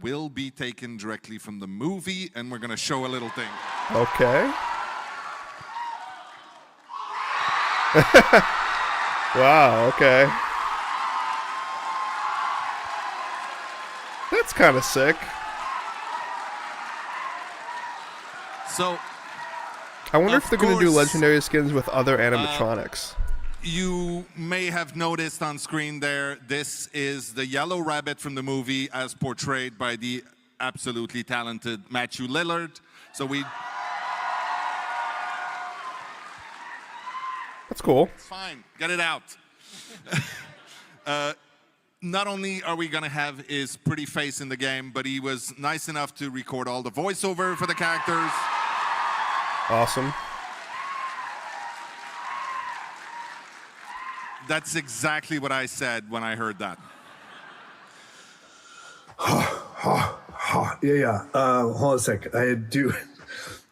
Speaker 7: will be taken directly from the movie, and we're going to show a little thing.
Speaker 1: Okay. Wow. Okay. That's kind of sick.
Speaker 7: So,
Speaker 1: I wonder
Speaker 7: of
Speaker 1: if they're going to do
Speaker 7: course,
Speaker 1: legendary skins with other animatronics.
Speaker 7: you may have noticed on screen there, this is the yellow rabbit from the movie as portrayed by the absolutely talented Matthew Lillard. So
Speaker 1: That's cool.
Speaker 7: It's fine. Get it out. Not only are we going to have his pretty face in the game, but he was nice enough to record all the voiceover for the characters.
Speaker 1: Awesome.
Speaker 7: That's exactly what I said when I heard that.
Speaker 12: Yeah. Hold on a sec. I do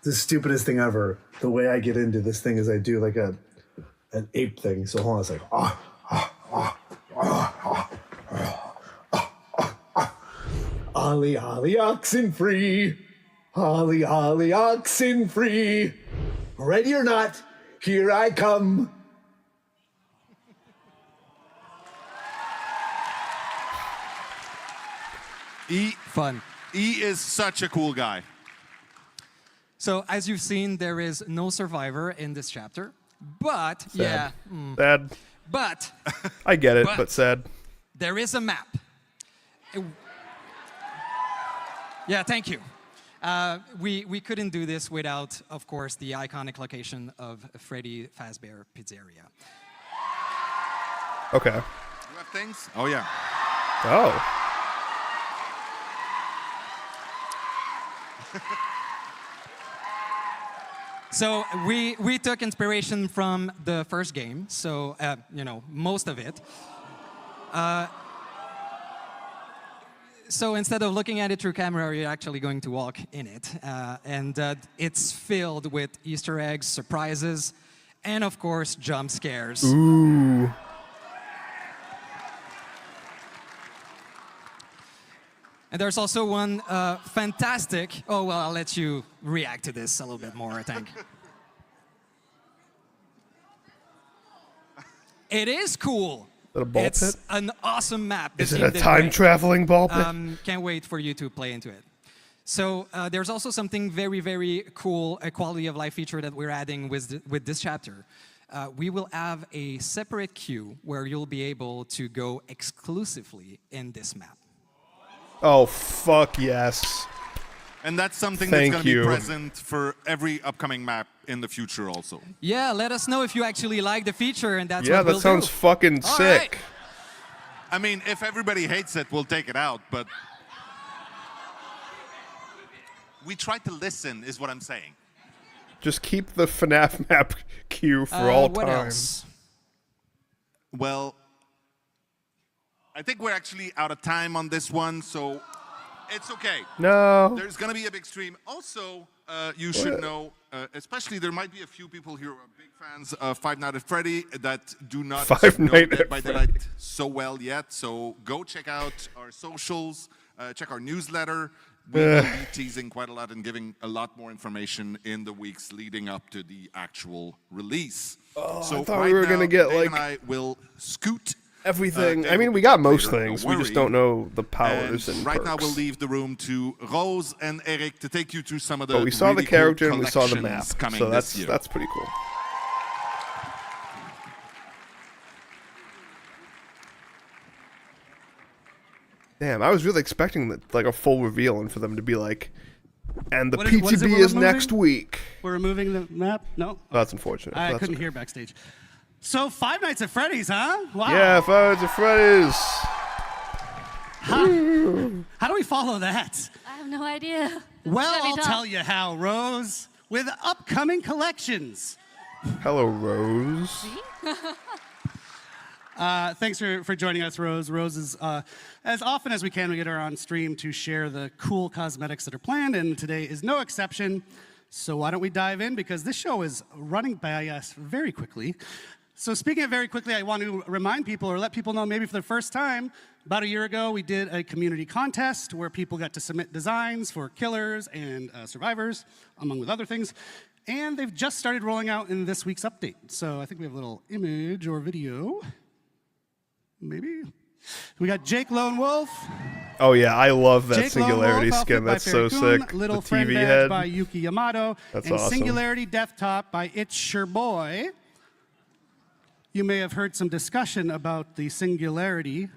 Speaker 12: the stupidest thing ever. The way I get into this thing is I do like an ape thing. So hold on a sec. Ollie, ollie, oxen free. Ollie, ollie, oxen free. Ready or not, here I come.
Speaker 11: Fun.
Speaker 7: He is such a cool guy.
Speaker 11: So as you've seen, there is no survivor in this chapter, but
Speaker 1: Sad.
Speaker 11: yeah,
Speaker 1: Sad.
Speaker 11: but
Speaker 1: I get it, but sad.
Speaker 11: there is a map. Yeah, thank you. We couldn't do this without, of course, the iconic location of Freddy Fazbear Pizzeria.
Speaker 1: Okay.
Speaker 7: You have things? Oh, yeah.
Speaker 1: Oh.
Speaker 11: So we took inspiration from the first game, so you know, most of it. So instead of looking at it through camera, you're actually going to walk in it, and it's filled with Easter eggs, surprises, and of course jump scares.
Speaker 1: Ooh.
Speaker 11: And there's also one fantastic. Oh well, I'll let you react to this a little bit more, I think. It is cool.
Speaker 1: Is it a ball
Speaker 11: It's
Speaker 1: pit?
Speaker 11: an awesome map.
Speaker 1: Is
Speaker 11: The
Speaker 1: it
Speaker 11: team
Speaker 1: a
Speaker 11: did
Speaker 1: time
Speaker 11: great.
Speaker 1: traveling ball pit?
Speaker 11: Can't wait for you to play into it. So there's also something very, very cool, a quality of life feature that we're adding with this chapter. We will have a separate queue where you'll be able to go exclusively in this map.
Speaker 1: Oh, fuck yes.
Speaker 7: And that's something
Speaker 1: Thank
Speaker 7: that's going to
Speaker 1: you.
Speaker 7: be present for every upcoming map in the future also.
Speaker 11: Yeah, let us know if you actually like the feature, and that's
Speaker 1: Yeah,
Speaker 11: what
Speaker 1: that
Speaker 11: we'll
Speaker 1: sounds
Speaker 11: do.
Speaker 1: fucking
Speaker 11: All
Speaker 1: sick.
Speaker 11: right.
Speaker 7: I mean, if everybody hates it, we'll take it out, but we try to listen, is what I'm saying.
Speaker 1: Just keep the FNAF map queue for all
Speaker 11: what
Speaker 1: time.
Speaker 11: else?
Speaker 7: Well, I think we're actually out of time on this one, so it's okay.
Speaker 1: No.
Speaker 7: There's going to be a big stream. Also, you should know, especially there might be a few people here who are big fans of Five Nights at Freddy that do not
Speaker 1: Five
Speaker 7: know
Speaker 1: Nights
Speaker 7: Dead
Speaker 1: at
Speaker 7: by
Speaker 1: Freddy.
Speaker 7: Daylight so well yet. So go check out our socials, check our newsletter. We will be teasing quite a lot and giving a lot more information in the weeks leading up to the actual release.
Speaker 1: Oh,
Speaker 7: so
Speaker 1: I thought
Speaker 7: right
Speaker 1: we were
Speaker 7: now,
Speaker 1: gonna get,
Speaker 7: Dave
Speaker 1: like,
Speaker 7: and I will scoot
Speaker 1: everything.
Speaker 7: Dave
Speaker 1: I mean,
Speaker 7: will
Speaker 1: we
Speaker 7: be
Speaker 1: got
Speaker 7: back
Speaker 1: most
Speaker 7: later,
Speaker 1: things.
Speaker 7: don't
Speaker 1: We just
Speaker 7: worry.
Speaker 1: don't know the powers and
Speaker 7: right now,
Speaker 1: perks.
Speaker 7: we'll leave the room to Rose and Eric to take you through some of the.
Speaker 1: But we saw the
Speaker 7: really
Speaker 1: character
Speaker 7: cool
Speaker 1: and we saw the map,
Speaker 7: collections coming
Speaker 1: so
Speaker 7: this year.
Speaker 1: that's pretty cool. Damn, I was really expecting like a full reveal and for them to be like, and the
Speaker 6: What is it
Speaker 1: PTB
Speaker 6: we're
Speaker 1: is next
Speaker 6: removing?
Speaker 1: week.
Speaker 6: We're removing the map? No?
Speaker 1: That's unfortunate.
Speaker 6: I
Speaker 1: That's
Speaker 6: couldn't
Speaker 1: okay.
Speaker 6: hear backstage. So Five Nights at Freddy's, huh? Wow.
Speaker 1: Yeah, Five Nights at Freddy's.
Speaker 6: How do we follow that?
Speaker 2: I have no idea.
Speaker 6: Well, I'll tell you how, Rose. With upcoming collections.
Speaker 1: Hello, Rose.
Speaker 6: Thanks for joining us, Rose. Rose is, as often as we can, we get her on stream to share the cool cosmetics that are planned, and today is no exception. So why don't we dive in, because this show is running by us very quickly. So speaking of very quickly, I want to remind people or let people know maybe for the first time, about a year ago, we did a community contest where people got to submit designs for killers and survivors, among with other things. And they've just started rolling out in this week's update. So I think we have a little image or video. Maybe. We got Jake Lone Wolf.
Speaker 1: Oh yeah, I love that
Speaker 6: Jake Lone
Speaker 1: Singularity
Speaker 6: Wolf,
Speaker 1: skin.
Speaker 6: outfit by
Speaker 1: That's so
Speaker 6: Farrakhan,
Speaker 1: sick.
Speaker 6: Little
Speaker 1: The
Speaker 6: Friend
Speaker 1: TV
Speaker 6: Badge
Speaker 1: head.
Speaker 6: by Yuki Yamato.
Speaker 1: That's
Speaker 6: and
Speaker 1: awesome.
Speaker 6: Singularity Death Top by It's Your Boy. You may have heard some discussion about the Singularity.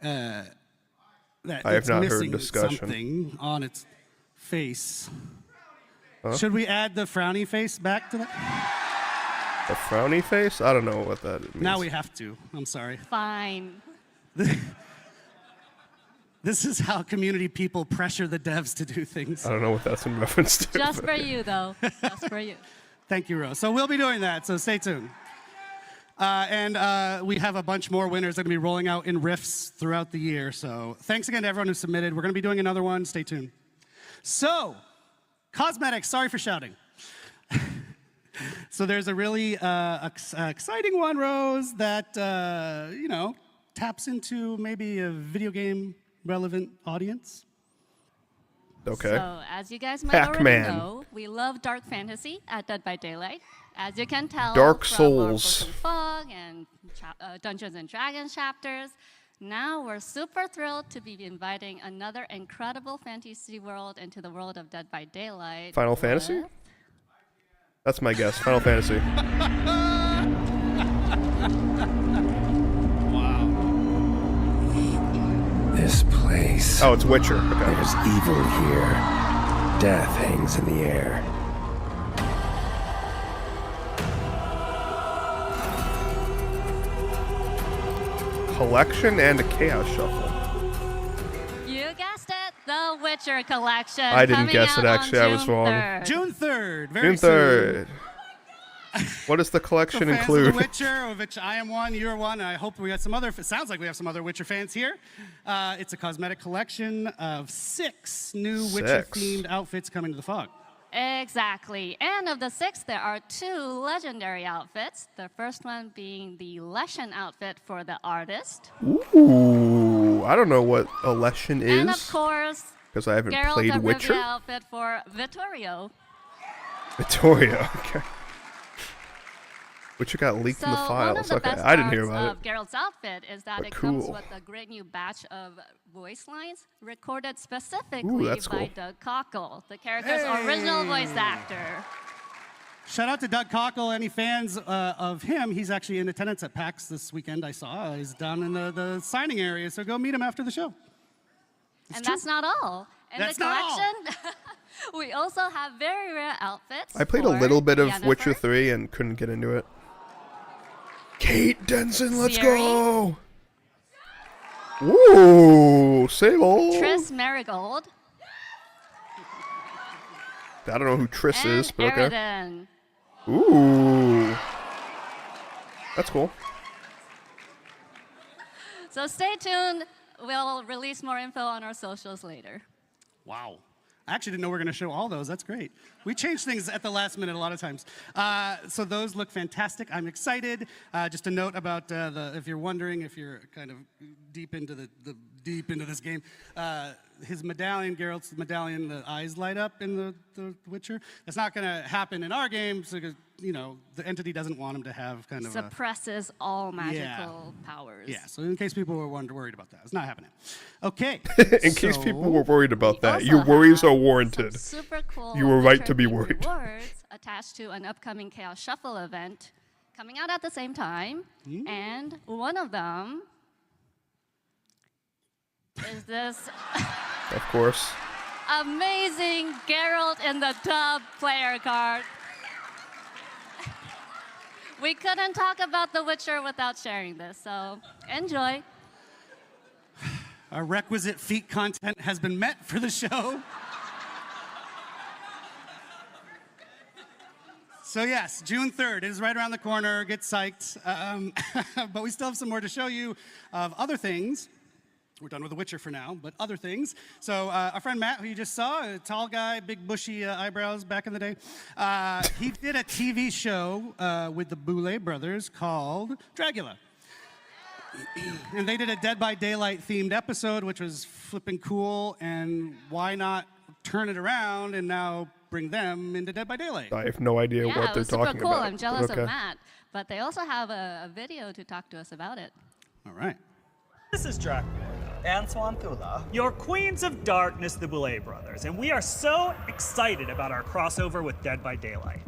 Speaker 6: That
Speaker 1: I have
Speaker 6: it's
Speaker 1: not heard
Speaker 6: missing
Speaker 1: discussion.
Speaker 6: something on its face.
Speaker 1: Huh?
Speaker 6: Should we add the frowny face back to that?
Speaker 1: A frowny face? I don't know what that means.
Speaker 6: Now we have to. I'm sorry.
Speaker 2: Fine.
Speaker 6: This is how community people pressure the devs to do things.
Speaker 1: I don't know what that's in reference to.
Speaker 2: Just
Speaker 1: but-
Speaker 2: for you, though. Just for you.
Speaker 6: Thank you, Rose. So we'll be doing that, so stay tuned. And we have a bunch more winners that are going to be rolling out in Rifts throughout the year. So thanks again to everyone who submitted. We're going to be doing another one. Stay tuned. So, cosmetics. Sorry for shouting. So there's a really exciting one, Rose, that, you know, taps into maybe a video game relevant audience.
Speaker 1: Okay.
Speaker 2: So, as you guys might
Speaker 1: Pac-Man.
Speaker 2: already know, we love dark fantasy at Dead by Daylight. As you can tell
Speaker 1: Dark
Speaker 2: from
Speaker 1: Souls.
Speaker 2: our Book and Fog and Dungeons and Dragons chapters, now we're super thrilled to be inviting another incredible fantasy world into the world of Dead by Daylight.
Speaker 1: Final Fantasy? That's my guess. Final Fantasy.
Speaker 13: This place.
Speaker 1: Oh, it's Witcher. Okay.
Speaker 13: There's evil here. Death hangs in the air.
Speaker 1: Collection and a Chaos Shuffle.
Speaker 2: You guessed it, the Witcher collection.
Speaker 1: I didn't
Speaker 2: coming
Speaker 1: guess it,
Speaker 2: out on
Speaker 1: actually. I was
Speaker 2: June
Speaker 1: wrong.
Speaker 2: 3rd.
Speaker 6: June 3rd. Very
Speaker 1: June 3rd. What does the
Speaker 6: So
Speaker 1: collection
Speaker 6: fans
Speaker 1: include?
Speaker 6: of The Witcher, of which I am one, you're one, and I hope we got some other, it sounds like we have some other Witcher fans here. It's a cosmetic collection of 6 new Witcher-themed outfits coming to the Fog.
Speaker 2: Exactly. And of the 6, there are 2 legendary outfits. The first one being the Leshen outfit for the artist.
Speaker 1: Ooh, I don't know what a Leshen is.
Speaker 2: And of course,
Speaker 1: because I haven't
Speaker 2: Geralt
Speaker 1: played
Speaker 2: of
Speaker 1: Witcher.
Speaker 2: Rivia outfit for Vittorio.
Speaker 1: Vittoria. Okay. Which got leaked in the
Speaker 2: One of
Speaker 1: files.
Speaker 2: the
Speaker 1: Okay,
Speaker 2: best
Speaker 1: I didn't hear
Speaker 2: parts
Speaker 1: about
Speaker 2: of Geralt's outfit is that
Speaker 1: But
Speaker 2: it comes
Speaker 1: cool.
Speaker 2: with a great new batch of voice lines recorded specifically
Speaker 1: that's
Speaker 2: by
Speaker 1: cool.
Speaker 2: Doug Cockle, the character's original voice actor.
Speaker 6: Shout out to Doug Cockle. Any fans of him? He's actually in attendance at PAX this weekend. I saw. He's down in the signing area, so go meet him after the show.
Speaker 2: And that's not all. In
Speaker 6: That's
Speaker 2: the
Speaker 6: not all.
Speaker 2: collection, we also have very rare outfits.
Speaker 1: I played a
Speaker 2: for
Speaker 1: little bit of
Speaker 2: Yennefer,
Speaker 1: Witcher 3 and couldn't get into it. Kate Denson, let's go! Ooh, Sable!
Speaker 2: Triss Marigold,
Speaker 1: I don't know who Triss
Speaker 2: and
Speaker 1: is, but okay.
Speaker 2: Eridan.
Speaker 1: Ooh. That's cool.
Speaker 2: So stay tuned. We'll release more info on our socials later.
Speaker 6: Wow. I actually didn't know we were going to show all those. That's great. We change things at the last minute a lot of times. So those look fantastic. I'm excited. Just a note about if you're wondering, if you're kind of deep into this game, his medallion, Geralt's medallion, the eyes light up in the Witcher. That's not going to happen in our game because the entity doesn't want him to have kind of
Speaker 2: Suppresses all magical powers.
Speaker 6: Yeah, so in case people were worried about that, it's not happening. Okay.
Speaker 1: In case people were worried about that, your worries are warranted.
Speaker 2: Super cool.
Speaker 1: You were right to be
Speaker 2: Witcher-themed
Speaker 1: worried.
Speaker 2: rewards attached to an upcoming Chaos Shuffle event coming out at the same time, and one of them is this
Speaker 1: Of course.
Speaker 2: amazing Geralt in the Tub player card. We couldn't talk about The Witcher without sharing this, so enjoy.
Speaker 6: Our requisite feat content has been met for the show. So yes, June 3rd, it is right around the corner, get psyched. But we still have some more to show you of other things. We're done with The Witcher for now, but other things. So our friend Matt, who you just saw, a tall guy, big bushy eyebrows back in the day, he did a TV show with the Boulet brothers called Dragula. And they did a Dead by Daylight themed episode, which was flipping cool, and why not turn it around and now bring them into Dead by Daylight?
Speaker 1: I have no idea what they're
Speaker 2: it was super
Speaker 1: talking
Speaker 2: cool.
Speaker 1: about.
Speaker 2: I'm jealous
Speaker 1: Okay.
Speaker 2: of Matt, but they also have a video to talk to us about it.
Speaker 6: All right.
Speaker 14: This is Dracula and Swantula, your Queens of Darkness, the Boulet brothers, and we are so excited about our crossover with Dead by Daylight.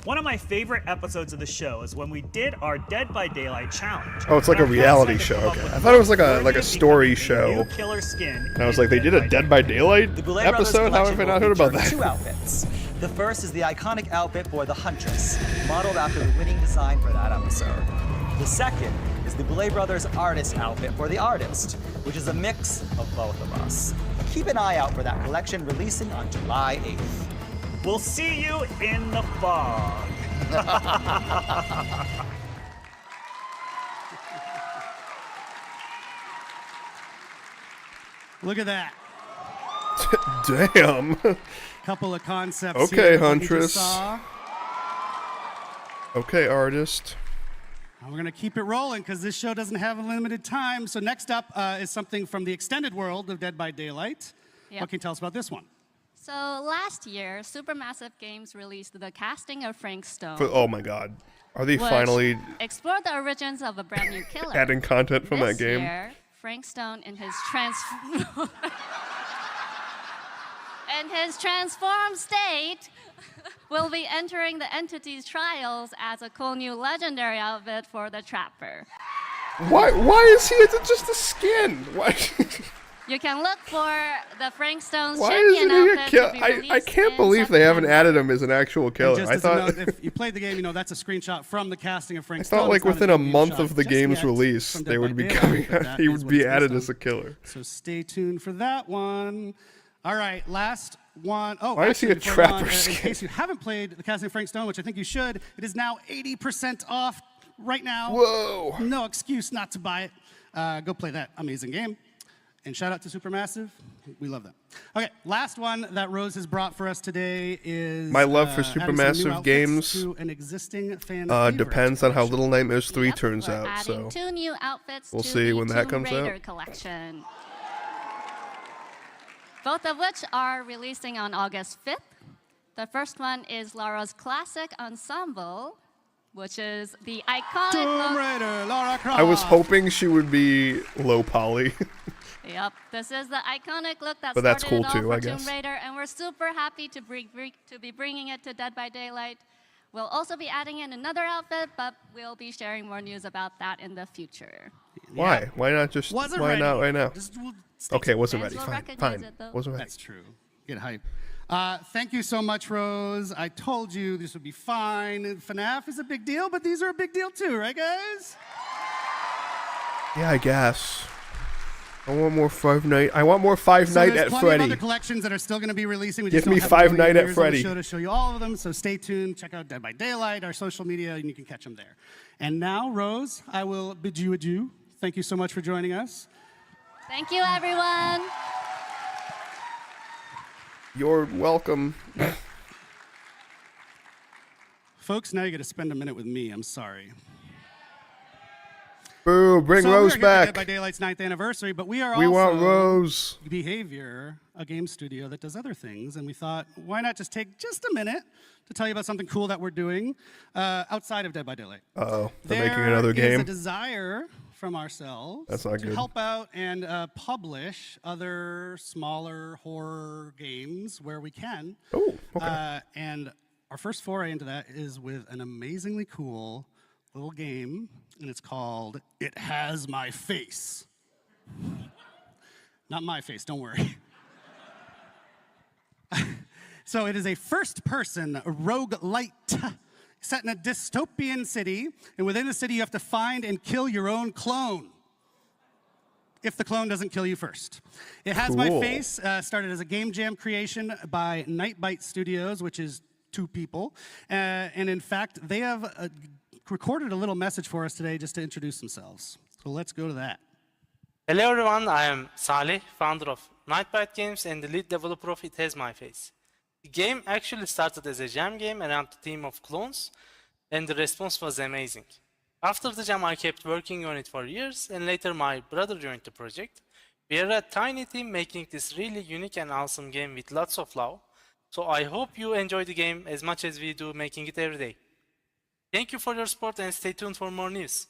Speaker 14: One of my favorite episodes of the show is when we did our Dead by Daylight challenge.
Speaker 1: Oh, it's like a reality show. Okay. I thought it was like a story show.
Speaker 14: Killer skin.
Speaker 1: And I was like, they did a Dead by Daylight
Speaker 14: The Boulet Brothers
Speaker 1: episode? How have I
Speaker 14: collection
Speaker 1: not
Speaker 14: will
Speaker 1: heard about
Speaker 14: feature
Speaker 1: that?
Speaker 14: 2 outfits. The first is the iconic outfit for the Huntress, modeled after the winning design for that episode. The second is the Boulet Brothers artist outfit for the artist, which is a mix of both of us. Keep an eye out for that collection releasing on July 8th. We'll see you in the fog.
Speaker 6: Look at that.
Speaker 1: Damn.
Speaker 6: Couple of concepts
Speaker 1: Okay,
Speaker 6: here that we
Speaker 1: Huntress.
Speaker 6: just saw.
Speaker 1: Okay, artist.
Speaker 6: We're going to keep it rolling because this show doesn't have a limited time. So next up is something from the extended world of Dead by Daylight.
Speaker 2: Yep.
Speaker 6: What can you tell us about this one?
Speaker 2: So last year, Supermassive Games released the casting of Frank Stone.
Speaker 1: Oh my god. Are they
Speaker 2: which
Speaker 1: finally
Speaker 2: explored the origins of a brand new killer.
Speaker 1: adding content from
Speaker 2: This
Speaker 1: that game?
Speaker 2: Year, Frank Stone in his transformed state will be entering the entity's trials as a cool new legendary outfit for the Trapper.
Speaker 1: Why is he just a skin? Why?
Speaker 2: You can look for the Frank Stone's
Speaker 1: Why
Speaker 2: champion
Speaker 1: isn't he a
Speaker 2: outfit
Speaker 1: killer?
Speaker 2: to be
Speaker 1: I
Speaker 2: released
Speaker 1: can't
Speaker 2: in
Speaker 1: believe they haven't
Speaker 2: September.
Speaker 1: added him as an actual
Speaker 6: And
Speaker 1: killer.
Speaker 6: just
Speaker 1: I
Speaker 6: as
Speaker 1: thought
Speaker 6: a note, if you played the game, you know that's a screenshot from the casting of Frank
Speaker 1: I
Speaker 6: Stone.
Speaker 1: thought like
Speaker 6: It's not
Speaker 1: within a
Speaker 6: debut
Speaker 1: month
Speaker 6: shot
Speaker 1: of the
Speaker 6: just
Speaker 1: game's
Speaker 6: yet
Speaker 1: release,
Speaker 6: from
Speaker 1: they
Speaker 6: Dead
Speaker 1: would
Speaker 6: by
Speaker 1: be
Speaker 6: Daylight,
Speaker 1: coming.
Speaker 6: but that
Speaker 1: He
Speaker 6: is
Speaker 1: would
Speaker 6: what
Speaker 1: be
Speaker 6: it's based
Speaker 1: added
Speaker 6: on.
Speaker 1: as a killer.
Speaker 6: So stay tuned for that one. All right, last one. Oh,
Speaker 1: Why is he a
Speaker 6: actually, before we go on,
Speaker 1: Trapper
Speaker 6: in
Speaker 1: skin?
Speaker 6: case you haven't played the casting of Frank Stone, which I think you should, it is now 80% off right now.
Speaker 1: Whoa.
Speaker 6: No excuse not to buy it. Go play that amazing game. And shout out to Supermassive. We love that. Okay, last one that Rose has brought for us today is
Speaker 1: My love for
Speaker 6: adding some new
Speaker 1: Supermassive
Speaker 6: outfits
Speaker 1: games
Speaker 6: to an existing fan favorite.
Speaker 1: depends on how Little Nightmares 3 turns
Speaker 2: We're
Speaker 1: out.
Speaker 2: adding
Speaker 1: So
Speaker 2: 2 new outfits
Speaker 1: we'll
Speaker 2: to
Speaker 1: see
Speaker 2: the
Speaker 1: when that
Speaker 2: Tomb
Speaker 1: comes
Speaker 2: Raider
Speaker 1: out.
Speaker 2: collection. Both of which are releasing on August 5th. The first one is Lara's classic ensemble which is the iconic
Speaker 6: Tomb
Speaker 2: look.
Speaker 6: Raider, Lara Croft.
Speaker 1: I was hoping she would be low poly.
Speaker 2: Yep, this is the iconic look that
Speaker 1: But that's
Speaker 2: started
Speaker 1: cool
Speaker 2: it all
Speaker 1: too,
Speaker 2: for
Speaker 1: I
Speaker 2: Tomb
Speaker 1: guess.
Speaker 2: Raider, and we're super happy to be bringing it to Dead by Daylight. We'll also be adding in another outfit, but we'll be sharing more news about that in the future.
Speaker 1: Why? Why not just?
Speaker 6: Wasn't
Speaker 1: why
Speaker 6: ready.
Speaker 1: not right now?
Speaker 6: Just-
Speaker 1: Okay, wasn't
Speaker 2: Fans
Speaker 1: ready.
Speaker 2: will
Speaker 1: Fine.
Speaker 2: recognize
Speaker 1: Fine.
Speaker 2: it, though.
Speaker 1: Wasn't ready.
Speaker 6: That's true. Get hype. Thank you so much, Rose. I told you this would be fine. And FNAF is a big deal, but these are a big deal too, right, guys?
Speaker 1: Yeah, I guess. I want more Five Night. I want more Five Night
Speaker 6: there's
Speaker 1: at
Speaker 6: plenty of
Speaker 1: Freddy.
Speaker 6: other collections that are still going to be releasing. We
Speaker 1: Give
Speaker 6: just don't
Speaker 1: me
Speaker 6: have
Speaker 1: Five
Speaker 6: a million
Speaker 1: Night at
Speaker 6: years on the
Speaker 1: Freddy.
Speaker 6: show to show you all of them. So stay tuned. Check out Dead by Daylight, our social media, and you can catch them there. And now, Rose, I will bid you adieu. Thank you so much for joining us.
Speaker 2: Thank you, everyone.
Speaker 1: You're welcome.
Speaker 6: Folks, now you got to spend a minute with me. I'm sorry.
Speaker 1: Boo! Bring
Speaker 6: So
Speaker 1: Rose
Speaker 6: we are here for Dead
Speaker 1: back.
Speaker 6: by Daylight's 9th anniversary, but we are
Speaker 1: We
Speaker 6: also
Speaker 1: want Rose.
Speaker 6: Behavior, a game studio that does other things, and we thought, why not just take just a minute to tell you about something cool that we're doing outside of Dead by Daylight.
Speaker 1: Uh-oh. They're making another
Speaker 6: There is
Speaker 1: game.
Speaker 6: a desire from ourselves
Speaker 1: That's not
Speaker 6: to
Speaker 1: good.
Speaker 6: help out and publish other smaller horror games where we can.
Speaker 1: Oh, okay.
Speaker 6: And our first foray into that is with an amazingly cool little game, and it's called It Has My Face. Not my face, don't worry. So it is a first-person roguelite set in a dystopian city, and within the city you have to find and kill your own clone, if the clone doesn't kill you first. It Has My
Speaker 1: Cool.
Speaker 6: Face started as a game jam creation by Nightbite Studios, which is 2 people, and in fact, they have recorded a little message for us today just to introduce themselves. So let's go to that.
Speaker 15: Hello everyone, I am Salih, founder of Nightbite Games and the lead developer of It Has My Face. The game actually started as a jam game around the theme of clones, and the response was amazing. After the jam I kept working on it for years, and later my brother joined the project. We are a tiny team making this really unique and awesome game with lots of love, so I hope you enjoy the game as much as we do making it every day. Thank you for your support and stay tuned for more news.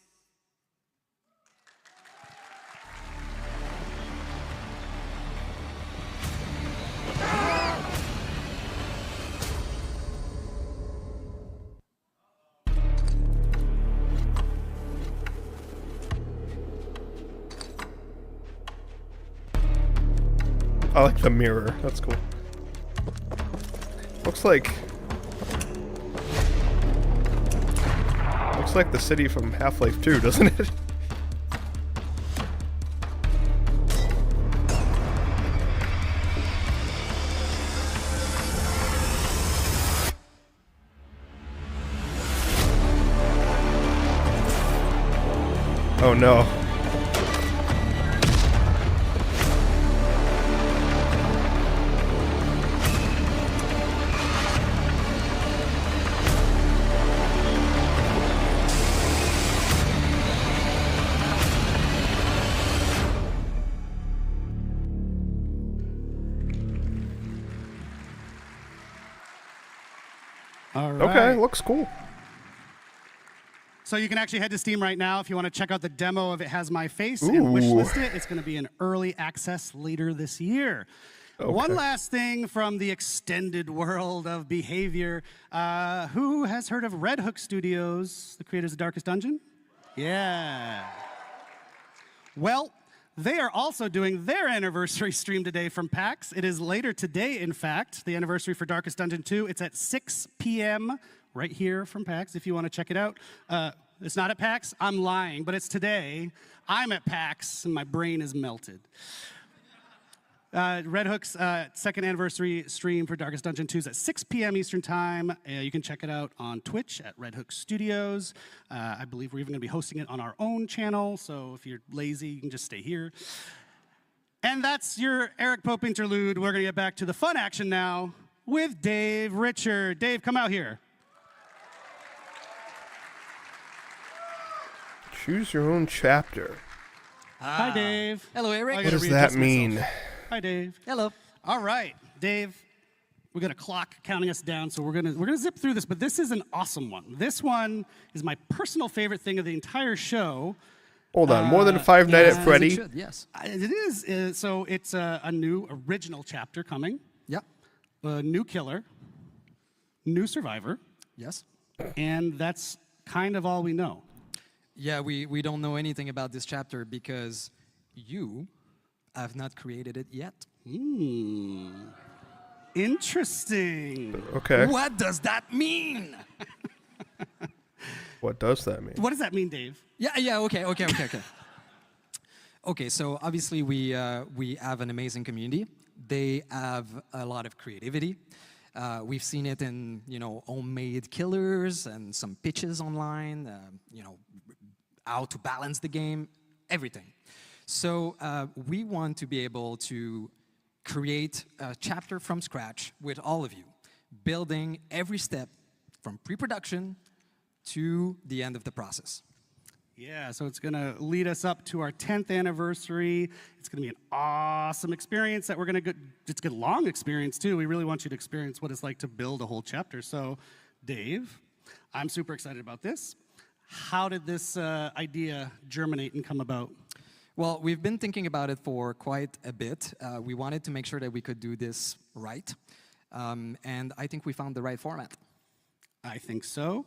Speaker 1: I like the mirror. That's cool. Looks like the city from Half-Life 2, doesn't it? Oh no.
Speaker 6: All right.
Speaker 1: Okay, looks cool.
Speaker 6: So you can actually head to Steam right now if you want to check out the demo of It Has My Face and wishlist it. It's going to be in early access later this year.
Speaker 1: Okay.
Speaker 6: One last thing from the extended world of behavior. Who has heard of Red Hook Studios, the creators of Darkest Dungeon? Yeah. Well, they are also doing their anniversary stream today from PAX. It is later today, in fact, the anniversary for Darkest Dungeon 2. It's at 6 p.m. right here from PAX if you want to check it out. It's not at PAX. I'm lying, but it's today. I'm at PAX, and my brain is melted. Red Hook's second anniversary stream for Darkest Dungeon 2 is at 6 p.m. Eastern Time. You can check it out on Twitch at Red Hook Studios. I believe we're even going to be hosting it on our own channel, so if you're lazy, you can just stay here. And that's your Eric Pope interlude. We're going to get back to the fun action now with Dave Richard. Dave, come out here.
Speaker 1: Choose your own chapter.
Speaker 6: Hi, Dave.
Speaker 11: Hello, Eric.
Speaker 1: What does that mean?
Speaker 6: Hi, Dave.
Speaker 11: Hello.
Speaker 6: All right, Dave. We got a clock counting us down, so we're gonna zip through this. But this is an awesome one. This one is my personal favorite thing of the entire show.
Speaker 1: Hold on, more than Five Nights at Freddy.
Speaker 11: Yes.
Speaker 6: It is. So it's a new original chapter coming.
Speaker 11: Yep.
Speaker 6: A new killer, new survivor.
Speaker 11: Yes.
Speaker 6: And that's kind of all we know.
Speaker 11: Yeah, we don't know anything about this chapter because you have not created it yet.
Speaker 6: Interesting.
Speaker 1: Okay.
Speaker 11: What does that mean?
Speaker 1: What does that mean?
Speaker 6: What does that mean, Dave?
Speaker 11: Yeah, okay. Okay, so obviously we have an amazing community. They have a lot of creativity. We've seen it in, homemade killers and some pitches online, how to balance the game, everything. So we want to be able to create a chapter from scratch with all of you, building every step from pre-production to the end of the process.
Speaker 6: Yeah, so it's going to lead us up to our 10th anniversary. It's going to be an awesome experience that we're going to get. It's a long experience, too. We really want you to experience what it's like to build a whole chapter. So, Dave, I'm super excited about this. How did this idea germinate and come about?
Speaker 11: Well, we've been thinking about it for quite a bit. We wanted to make sure that we could do this right. And I think we found the right format.
Speaker 6: I think so.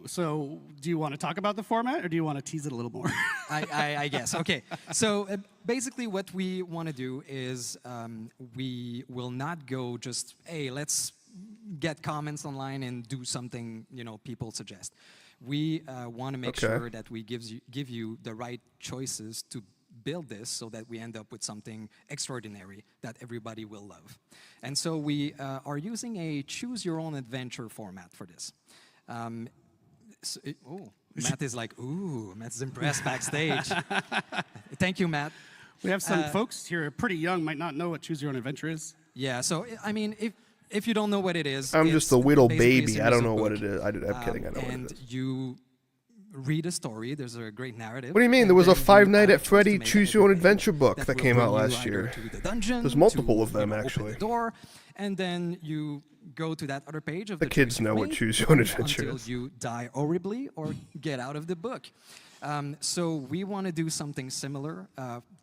Speaker 6: So do you want to talk about the format, or do you want to tease it a little more?
Speaker 11: I guess. Okay. So basically what we want to do is we will not go just, hey, let's get comments online and do something, people suggest. We want to make sure that we give you the right choices to build this so that we end up with something extraordinary that everybody will love. And so we are using a choose-your-own-adventure format for this. Matt is like, ooh, Matt's impressed backstage. Thank you, Matt.
Speaker 6: We have some folks here pretty young, might not know what Choose Your Own Adventure is.
Speaker 11: Yeah, so, I mean, if you don't know what it is...
Speaker 1: I'm just a little baby. I don't know what it is. I'm kidding. I know what it is.
Speaker 11: And you read a story. There's a great narrative.
Speaker 1: What do you mean? There was a Five Nights at Freddy Choose Your Own Adventure book that came out last year. There's multiple of them, actually.
Speaker 11: Open the door, and then you go to that other page of
Speaker 1: the kids know what Choose Your Own Adventure is.
Speaker 11: Until you die horribly or get out of the book. So we want to do something similar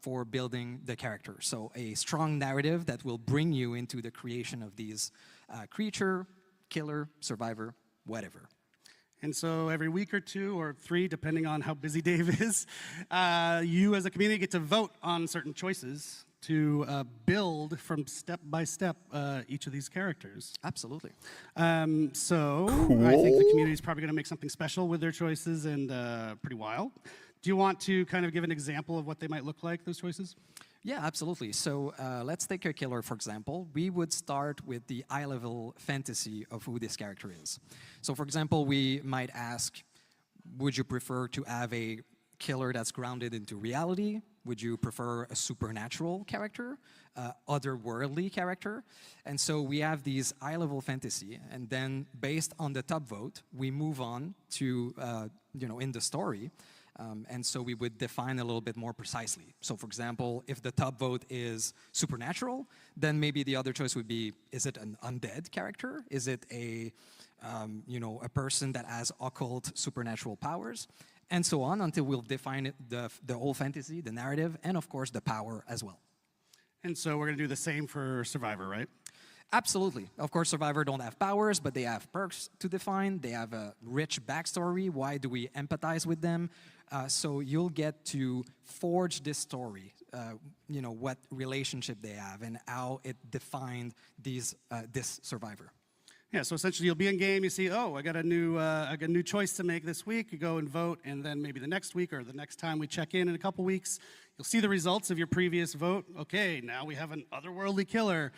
Speaker 11: for building the character. So a strong narrative that will bring you into the creation of these creature, killer, survivor, whatever.
Speaker 6: And so every week or 2 or 3, depending on how busy Dave is, you as a community get to vote on certain choices to build from step by step each of these characters.
Speaker 11: Absolutely.
Speaker 6: So
Speaker 1: cool.
Speaker 6: I think the community is probably going to make something special with their choices and pretty wild. Do you want to kind of give an example of what they might look like, those choices?
Speaker 11: Yeah, absolutely. So let's take a killer, for example. We would start with the eye-level fantasy of who this character is. So, for example, we might ask, would you prefer to have a killer that's grounded into reality? Would you prefer a supernatural character, otherworldly character? And so we have these eye-level fantasy, and then based on the top vote, we move on to, in the story. And so we would define a little bit more precisely. So, for example, if the top vote is supernatural, then maybe the other choice would be, is it an undead character? Is it a person that has occult supernatural powers? And so on until we'll define it, the whole fantasy, the narrative, and of course the power as well.
Speaker 6: And so we're going to do the same for Survivor, right?
Speaker 11: Absolutely. Of course, Survivor don't have powers, but they have perks to define. They have a rich backstory. Why do we empathize with them? So you'll get to forge this story, what relationship they have and how it defined this Survivor.
Speaker 6: Yeah, so essentially you'll be in game, you see, oh, I got a new choice to make this week. You go and vote, and then maybe the next week or the next time we check in a couple weeks, you'll see the results of your previous vote. Okay, now we have an otherworldly killer,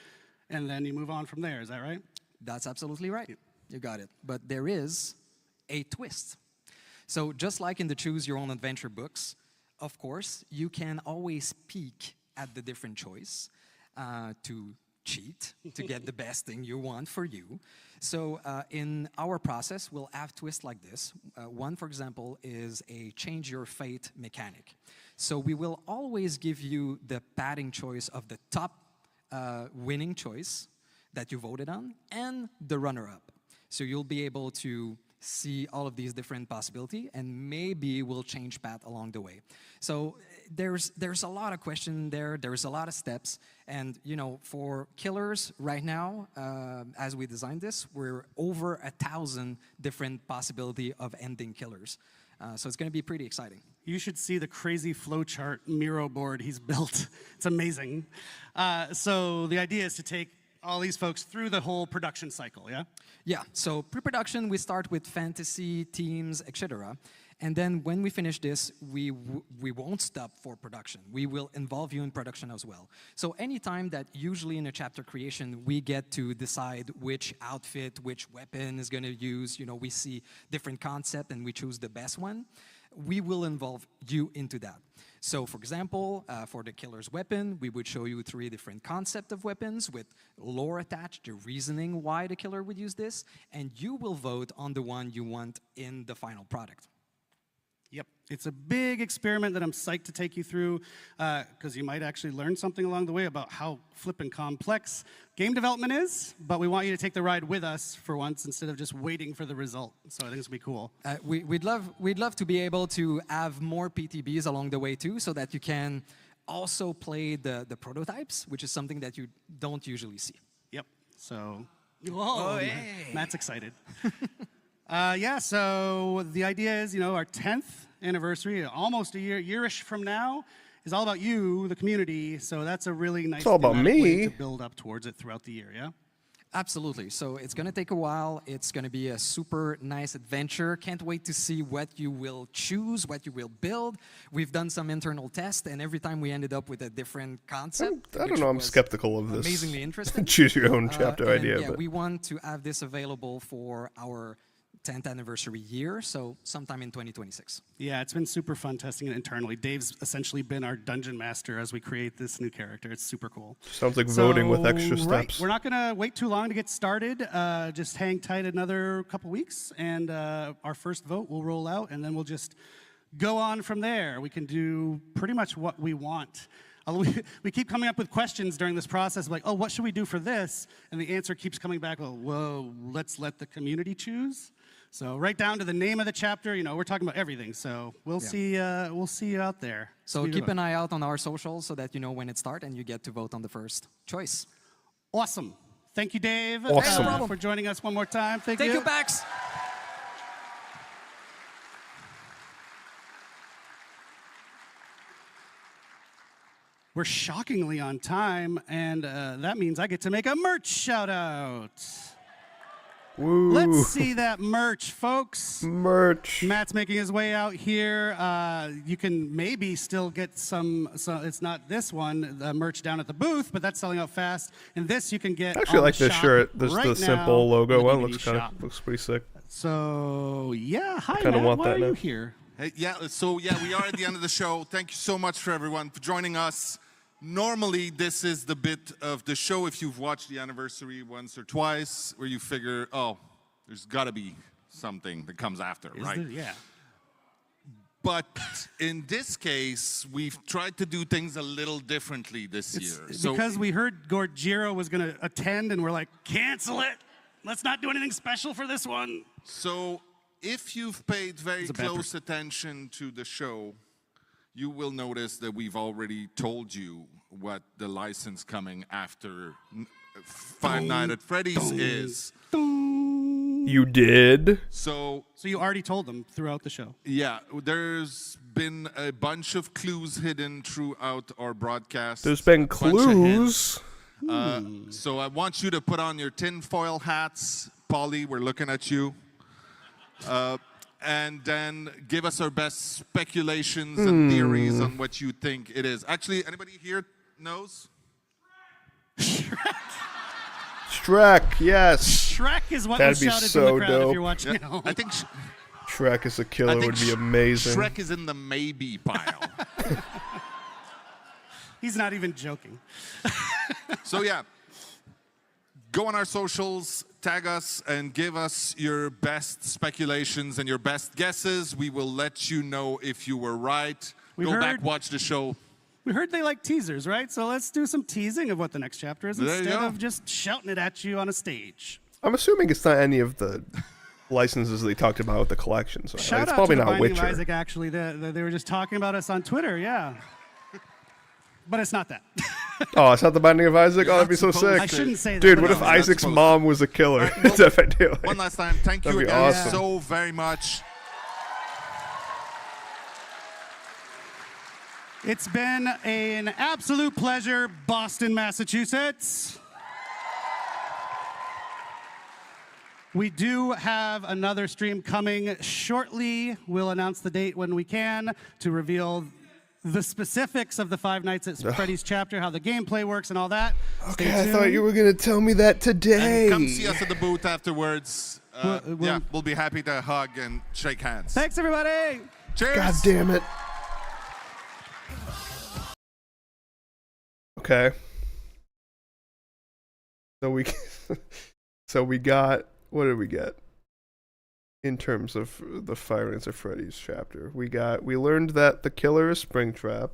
Speaker 6: and then you move on from there. Is that right?
Speaker 11: That's absolutely right. You got it. But there is a twist. So just like in the Choose Your Own Adventure books, of course, you can always peek at the different choice to cheat, to get the best thing you want for you. So in our process, we'll have twists like this. One, for example, is a change your fate mechanic. So we will always give you the padding choice of the top winning choice that you voted on and the runner-up. So you'll be able to see all of these different possibilities, and maybe we'll change path along the way. So there's a lot of question there. There's a lot of steps, and for killers right now, as we designed this, we're over 1,000 different possibility of ending killers. So it's going to be pretty exciting.
Speaker 6: You should see the crazy flowchart Miro board he's built. It's amazing. So the idea is to take all these folks through the whole production cycle, yeah?
Speaker 11: Yeah, so pre-production, we start with fantasy, themes, etc. And then when we finish this, we won't stop for production. We will involve you in production as well. So anytime that usually in a chapter creation, we get to decide which outfit, which weapon is going to use, we see different concept and we choose the best one, we will involve you into that. So for example, for the killer's weapon, we would show you 3 different concepts of weapons with lore attached, the reasoning why the killer would use this, and you will vote on the one you want in the final product.
Speaker 6: Yep, it's a big experiment that I'm psyched to take you through because you might actually learn something along the way about how flippin' complex game development is, but we want you to take the ride with us for once instead of just waiting for the result. So I think it's gonna be cool.
Speaker 11: We'd love to be able to have more PTBs along the way too, so that you can also play the prototypes, which is something that you don't usually see.
Speaker 6: Yep, so, whoa, hey. Matt's excited. Yeah, so the idea is, our 10th anniversary, almost a year-ish from now, is all about you, the community. So that's a really nice way to build up towards it throughout the year, yeah?
Speaker 11: Absolutely. So it's going to take a while. It's going to be a super nice adventure. Can't wait to see what you will choose, what you will build. We've done some internal tests, and every time we ended up with a different concept.
Speaker 1: I don't know. I'm skeptical of this.
Speaker 11: Amazingly interesting.
Speaker 1: Choose your own chapter idea.
Speaker 11: Yeah,
Speaker 1: but
Speaker 11: we want to have this available for our 10th anniversary year, so sometime in 2026.
Speaker 6: Yeah, it's been super fun testing it internally. Dave's essentially been our dungeon master as we create this new character. It's super cool.
Speaker 1: Sounds like voting with extra steps.
Speaker 6: Right. We're not going to wait too long to get started. Just hang tight another couple weeks, and our first vote will roll out, and then we'll just go on from there. We can do pretty much what we want. We keep coming up with questions during this process, like, oh, what should we do for this? And the answer keeps coming back, well, whoa, let's let the community choose. So right down to the name of the chapter, we're talking about everything. So we'll see you out there.
Speaker 11: So keep an eye out on our socials so that you know when it starts and you get to vote on the first choice.
Speaker 6: Awesome. Thank you, Dave,
Speaker 1: for
Speaker 6: joining us one more time. Thank you.
Speaker 11: Thank you, Bax.
Speaker 6: We're shockingly on time, and that means I get to make a merch shout out.
Speaker 1: Woo.
Speaker 6: Let's see that merch, folks.
Speaker 1: Merch.
Speaker 6: Matt's making his way out here. You can maybe still get some, so it's not this one, the merch down at the booth, but that's selling out fast. And this you can get
Speaker 1: Actually, I like this shirt. This
Speaker 6: right
Speaker 1: the simple logo one looks
Speaker 6: shop.
Speaker 1: looks pretty sick.
Speaker 6: So yeah, hi
Speaker 1: kinda
Speaker 6: Matt,
Speaker 1: want
Speaker 6: why
Speaker 1: that
Speaker 6: are
Speaker 1: now.
Speaker 6: you here?
Speaker 7: Hey, we are at the end of the show. Thank you so much for everyone for joining us. Normally, this is the bit of the show, if you've watched the anniversary once or twice, where you figure, oh, there's got to be something that comes after, right?
Speaker 6: Yeah.
Speaker 7: But in this case, we've tried to do things a little differently this year.
Speaker 6: Because we heard Gorgiro was going to attend, and we're like, cancel it. Let's not do anything special for this one.
Speaker 7: So if you've paid very close attention to the show, you will notice that we've already told you what the license coming after Five Nights at Freddy's is.
Speaker 1: You did?
Speaker 6: So you already told them throughout the show?
Speaker 7: Yeah, there's been a bunch of clues hidden throughout our broadcast.
Speaker 1: There's been clues?
Speaker 7: So I want you to put on your tinfoil hats. Polly, we're looking at you. And then give us our best speculations and theories on what you think it is. Actually, anybody here knows?
Speaker 1: Shrek, yes.
Speaker 6: Shrek is what
Speaker 1: That'd
Speaker 6: was
Speaker 1: be
Speaker 6: shouted
Speaker 1: so
Speaker 6: from the crowd
Speaker 1: dope.
Speaker 6: if you're watching at home.
Speaker 7: I think
Speaker 1: Shrek as a killer would be amazing.
Speaker 7: Shrek is in the maybe pile.
Speaker 6: He's not even joking.
Speaker 7: So yeah, go on our socials, tag us, and give us your best speculations and your best guesses. We will let you know if you were right. Go back, watch the show.
Speaker 6: We heard they like teasers, right? So let's do some teasing of what the next chapter is
Speaker 7: There you
Speaker 6: instead
Speaker 7: go.
Speaker 6: of just shouting it at you on a stage.
Speaker 1: I'm assuming it's not any of the licenses they talked about with the collection. So
Speaker 6: Shout
Speaker 1: it's
Speaker 6: out
Speaker 1: probably
Speaker 6: to the
Speaker 1: not
Speaker 6: Binding of
Speaker 1: Witcher.
Speaker 6: Isaac, actually. They were just talking about us on Twitter, yeah. But it's not that.
Speaker 1: Oh, it's not the Binding of Isaac? Oh, that'd be so
Speaker 7: supposed
Speaker 1: sick.
Speaker 6: I shouldn't say that.
Speaker 1: Dude,
Speaker 6: but
Speaker 1: what
Speaker 6: no,
Speaker 1: if
Speaker 6: it's not
Speaker 1: Isaac's
Speaker 7: supposed
Speaker 1: mom was a killer?
Speaker 7: Well,
Speaker 1: Dead by Daylight.
Speaker 7: One last time, thank
Speaker 1: That'd
Speaker 7: you
Speaker 1: be
Speaker 7: again
Speaker 1: awesome.
Speaker 7: so very much.
Speaker 6: It's been an absolute pleasure, Boston, Massachusetts. We do have another stream coming shortly. We'll announce the date when we can to reveal the specifics of the Five Nights at Freddy's chapter, how the gameplay works and all that. Stay
Speaker 1: Okay, I thought
Speaker 6: tuned.
Speaker 1: you were going to tell me that today.
Speaker 7: And come see us at the booth afterwards.
Speaker 6: We'll-
Speaker 7: We'll be happy to hug and shake hands.
Speaker 6: Thanks, everybody.
Speaker 7: Cheers.
Speaker 1: God damn it. Okay. So we got, what did we get in terms of the Five Nights at Freddy's chapter? We learned that the killer is Springtrap.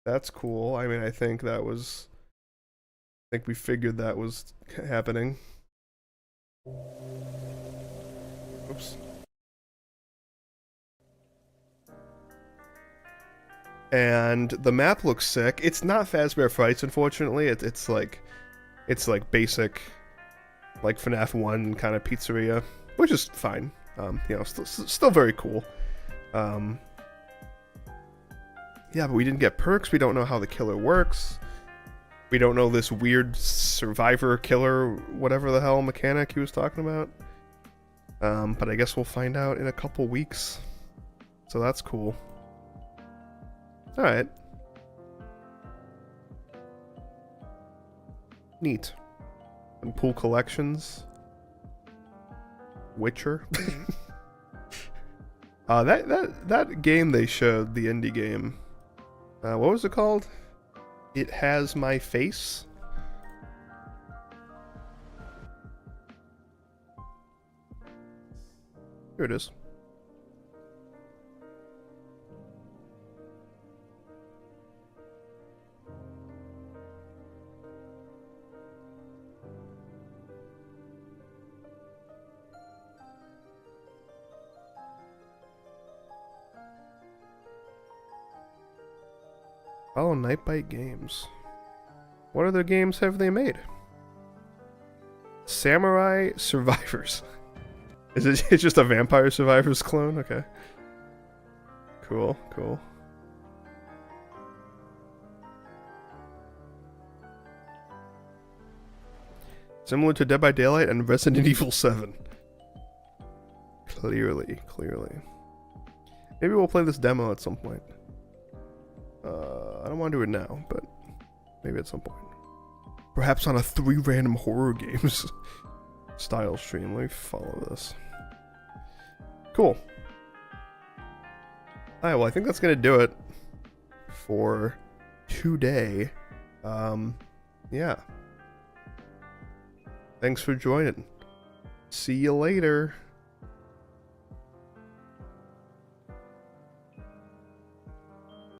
Speaker 1: That's cool. I mean, I think we figured that was happening. Oops. And the map looks sick. It's not Fazbear Frights, unfortunately. It's like basic, like FNAF 1 kind of pizzeria, which is fine. Still very cool. Yeah, but we didn't get perks. We don't know how the killer works. We don't know this weird survivor killer, whatever the hell mechanic he was talking about. But I guess we'll find out in a couple weeks. So that's cool. Alright. Neat. And pool collections. Witcher. That game they showed, the indie game. What was it called? It Has My Face? Here it is. Oh, Nightbite Games. What other games have they made? Samurai Survivors. It's just a Vampire Survivors clone? Okay. Cool, cool. Similar to Dead by Daylight and Resident Evil 7. Clearly. Maybe we'll play this demo at some point. I don't want to do it now, but maybe at some point. Perhaps on a 3 random horror games style stream. Let me follow this. Cool. Alright, well I think that's gonna do it for today. Yeah. Thanks for joining. See you later.